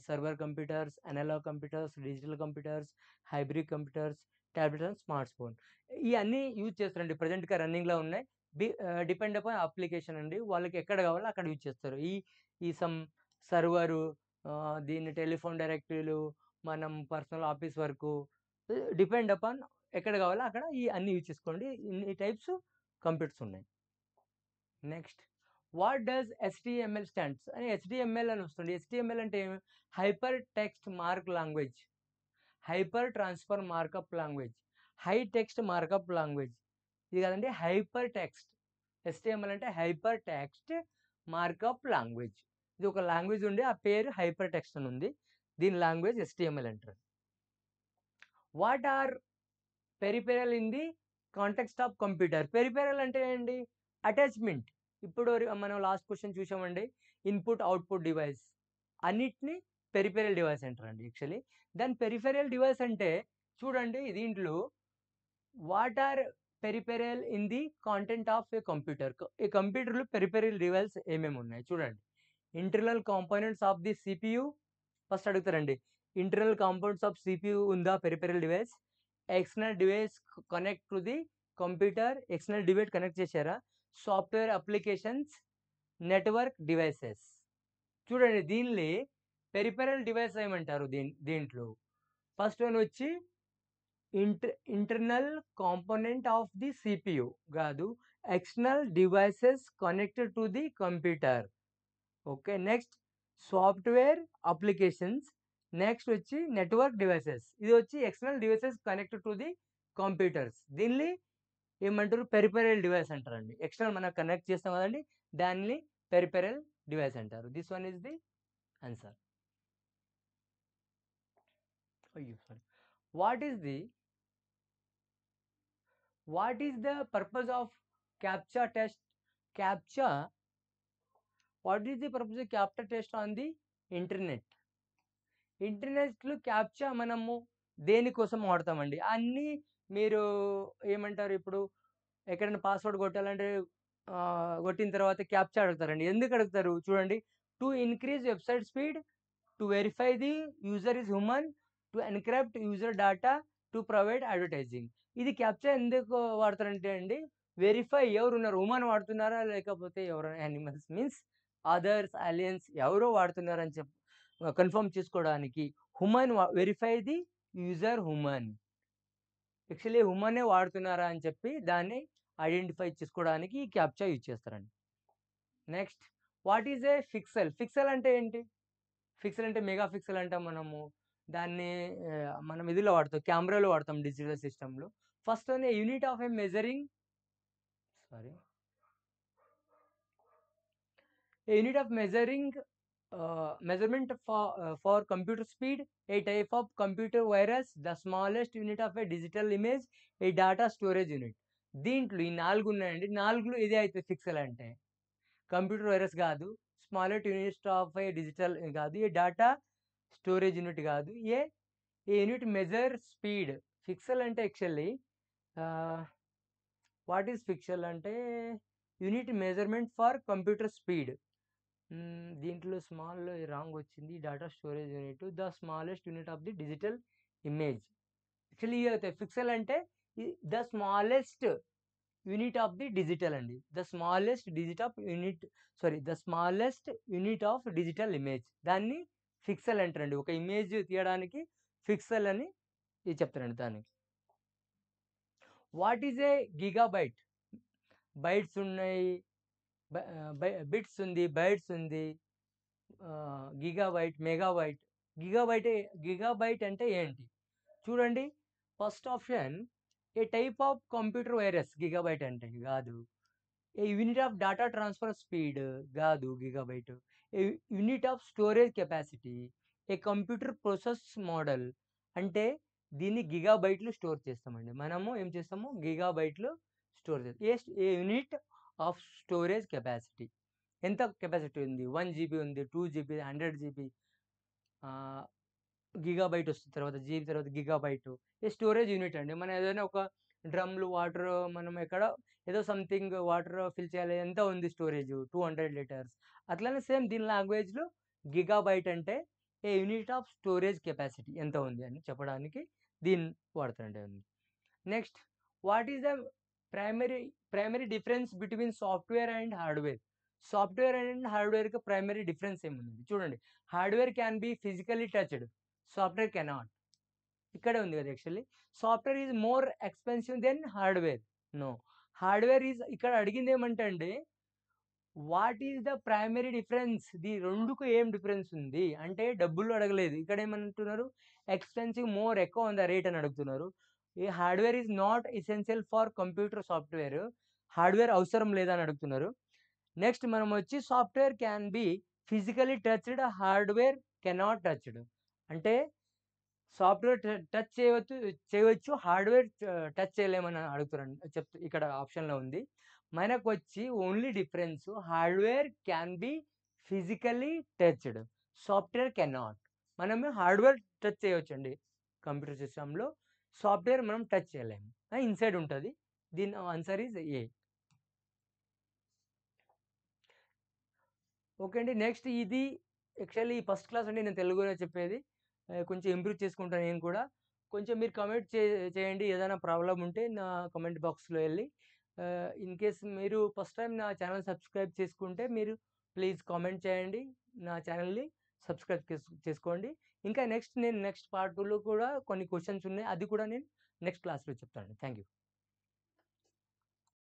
server computers, analogue computers, digital computers, hybrid computers, tablet and smartphone. ఇవన్నీ use చేస్తారండి. ప్రజెంట్గా రన్నింగ్లో ఉన్నాయి. Depend upon application అండి. వాళ్ళకి ఎక్కడ కావాలో అక్కడ యూజ్ చేస్తారు. ఈ సమ్ సర్వరు, దీన్ని టెలిఫోన్ డైరెక్టరీలు, మనం పర్సనల్ ఆఫీస్ వరకు డిపెండ్ అపాన్ ఎక్కడ కావాలో అక్కడ ఈ అన్ని యూజ్ చేసుకోండి. ఇన్ని టైప్స్ కంప్యూటర్స్ ఉన్నాయి. Next, what does HTML stands అని HTML అని వస్తుంది. HTML అంటే hyper text mark language, hyper transfer markup language, high text markup language. ఇది కదండి హైపర్ టెక్స్ట్. HTML అంటే హైపర్ టెక్స్ట్ మార్కప్ లాంగ్వేజ్. ఇది ఒక లాంగ్వేజ్ ఉండి ఆ పేరు హైపర్ టెక్స్ట్ అని ఉంది. దీని లాంగ్వేజ్ HTML అంటారు. What are peripheral in the context of computer? Peripheral అంటే ఏంటి? అటాచ్మెంట్. ఇప్పుడు మనం లాస్ట్ క్వశ్చన్ చూసామండి, ఇన్పుట్ అవుట్పుట్ డివైస్. అన్నిటిని పెరిఫెరల్ డివైస్ అంటారండి యాక్చువల్లీ. దాని పెరిఫెరల్ డివైస్ అంటే చూడండి దీంట్లో what are peripheral in the content of a computer. ఈ కంప్యూటర్లో పెరిఫెరల్ డివైస్ ఏమేమి ఉన్నాయి చూడండి. Internal components of the CPU first అడుగుతారండి. ఇంటర్నల్ కాంపోనెంట్స్ ఆఫ్ సిపియు ఉందా peripheral device? External device connect to the computer. External device connect చేశారా? Software applications, network devices. చూడండి దీనిని పెరిఫెరల్ డివైస్ ఏమంటారు? దీంట్లో ఫస్ట్ వన్ వచ్చి internal component of the CPU కాదు, external devices connected to the computer. Okay. Next software applications. Next వచ్చి network devices. ఇది వచ్చి external devices connected to the computers. దీన్ని ఏమంటారు? పెరిఫెరల్ డివైస్ అంటారండి. ఎక్స్టర్నల్ మనం కనెక్ట్ చేస్తాం కదండి, దాన్ని పెరిఫెరల్ డివైస్ అంటారు. This one is the answer. అయ్యో sorry. What is the purpose of captcha test? Captcha, what is the purpose of captcha test on the internet? ఇంటర్నెట్‌లో క్యాప్చా మనము దేనికోసం వాడతామండి? అన్నీ మీరు ఏమంటారు ఇప్పుడు ఎక్కడైనా పాస్వర్డ్ కొట్టాలంటే కొట్టిన తర్వాత క్యాప్చా అడుగుతారండి. ఎందుకు అడుగుతారు? చూడండి. To increase website speed, to verify the user is human, to encrypt user data, to provide advertising. ఇది క్యాప్చా ఎందుకు వాడతారంటే అండి, వెరిఫై ఎవరున్నారు? హ్యూమన్ వాడుతున్నారా? లేకపోతే ఎవరైనా యానిమల్స్ మీన్స్ అదర్స్, ఏలియన్స్ ఎవరో వాడుతున్నారని కన్ఫర్మ్ చేసుకోవడానికి verify the user human. Actually హ్యూమనే వాడుతున్నారా అని చెప్పి దాన్ని ఐడెంటిఫై చేసుకోవడానికి ఈ క్యాప్చా యూజ్ చేస్తారండి. Next what is a pixel? Pixel అంటే ఏంటి? పిక్సెల్ అంటే మెగా పిక్సెల్ అంటాం మనము. దాన్ని మనం ఇదిలో వాడతాం, కెమెరాలో వాడతాం డిజిటల్ సిస్టమ్‌లో. First one A unit of A measuring sorry A unit of measuring measurement for computer speed, a type of computer virus, the smallest unit of a digital image, a data storage unit. దీంట్లో ఈ 4 ఉన్నాయండి. 4లో ఇదే అయితది pixel అంటే. Computer virus గాదు, smallest unit of a digital గాదు, a data storage unit గాదు, a unit measure speed. Pixel అంటే actually ah, what is pixel అంటే unit measurement for computer speed. దీంట్లో స్మాల్‌లో రాంగ్ వచ్చింది. Data storage unit the smallest unit of the digital image. Actually ఇదైతే pixel అంటే the smallest unit of the digital అండి. The smallest unit of digital image. దాన్ని pixel అంటారండి. ఒక image తీయడానికి పిక్సెల్ అని ఇది చెప్తారండి దానికి. What is a gigabyte? Bytes ఉన్నాయి. బిట్స్ ఉంది, బైట్స్ ఉంది. Gigabyte, megabyte. గిగాబైట్ అంటే ఏంటి? చూడండి. First option a type of computer virus gigabyte అంటే గాదు. A unit of data transfer speed గాదు gigabyte. A unit of storage capacity. A computer process model అంటే దీన్ని గిగాబైట్‌లో స్టోర్ చేస్తామండి. మనము ఏం చేస్తాము? గిగాబైట్‌లో స్టోర్ చేస్తాం. ఏ యూనిట్ ఆఫ్ స్టోరేజ్ కెపాసిటీ. ఎంత కెపాసిటీ ఉంది? 1 జీబీ ఉంది, 2 జీబీ, 100 జీబీ ఆహ్, గిగాబైట్ వస్తుంది తర్వాత జీబీ తర్వాత గిగాబైటు. ఈ స్టోరేజ్ యూనిట్ అండి. మనం ఏదైనా ఒక డ్రమ్‌లు వాటర్ మనం ఎక్కడో ఏదో సంథింగ్ వాటర్ ఫిల్ చేయాలి. ఎంత ఉంది స్టోరేజు? 200 లీటర్స్. అట్లనే సేమ్ దీని లాంగ్వేజ్‌లో గిగాబైట్ అంటే a unit of storage capacity ఎంత ఉంది అని చెప్పడానికి దీన్ని వాడతారండి. Next what is the primary primary difference between software and hardware? Software and హార్డ్‌వేర్‌కి ప్రైమరీ డిఫరెన్స్ ఏముంది? చూడండి. Hardware can be physically touched. Software cannot. ఇక్కడే ఉంది కదా actually. Software is more expensive than hardware. No. Hardware is ఇక్కడ అడిగింది ఏమంటే అండి, what is the primary difference? ఈ 2కు ఏం డిఫరెన్స్ ఉంది? అంటే డబ్బులు అడగలేదు. ఇక్కడ ఏమంటున్నారు? ఎక్స్‌పెన్సివ్ మోర్ ఎక్కువ ఉందా రేట్ అని అడుగుతున్నారు. ఈ hardware is not essential for computer software. Hardware అవసరం లేదా అని అడుగుతున్నారు. నెక్స్ట్ మనం వచ్చి software can be physically touched, hardware cannot touched. అంటే సాఫ్ట్‌వేర్ టచ్ చేయవచ్చు. హార్డ్‌వేర్ టచ్ చేయలేమని అడుగుతారండి. ఇక్కడ ఆప్షన్‌లో ఉంది. మనకొచ్చి only difference hardware can be physically touched. Software cannot. మనము హార్డ్‌వేర్ టచ్ చేయొచ్చండి కంప్యూటర్ సిస్టమ్‌లో. సాఫ్ట్‌వేర్ మనం టచ్ చేయలేము. ఇన్‌సైడ్ ఉంటది. దీని ఆన్సర్ ఈజ్ ఏ. ఓకే అండి. నెక్స్ట్ ఇది యాక్చువల్లీ ఫస్ట్ క్లాస్ అండి నేను తెలుగులో చెప్పేది. కొంచెం ఇంప్రూవ్ చేసుకుంటాను నేను కూడా. కొంచెం మీరు కామెంట్ చేయండి. ఏదైనా ప్రాబ్లమ్ ఉంటే నా కామెంట్ బాక్స్‌లో ఎళ్లి. ఇన్ కేస్ మీరు ఫస్ట్ టైమ్ నా ఛానెల్ సబ్స్క్రైబ్ చేసుకుంటే మీరు ప్లీజ్ కామెంట్ చేయండి. నా ఛానెల్‌ని సబ్స్క్రైబ్ చేసుకోండి. ఇంకా నెక్స్ట్ పార్ట్ 2లో కూడా కొన్ని క్వెషన్స్ ఉన్నాయి. అది కూడా నేను నెక్స్ట్ క్లాస్‌లో చెప్తాను. Thank you.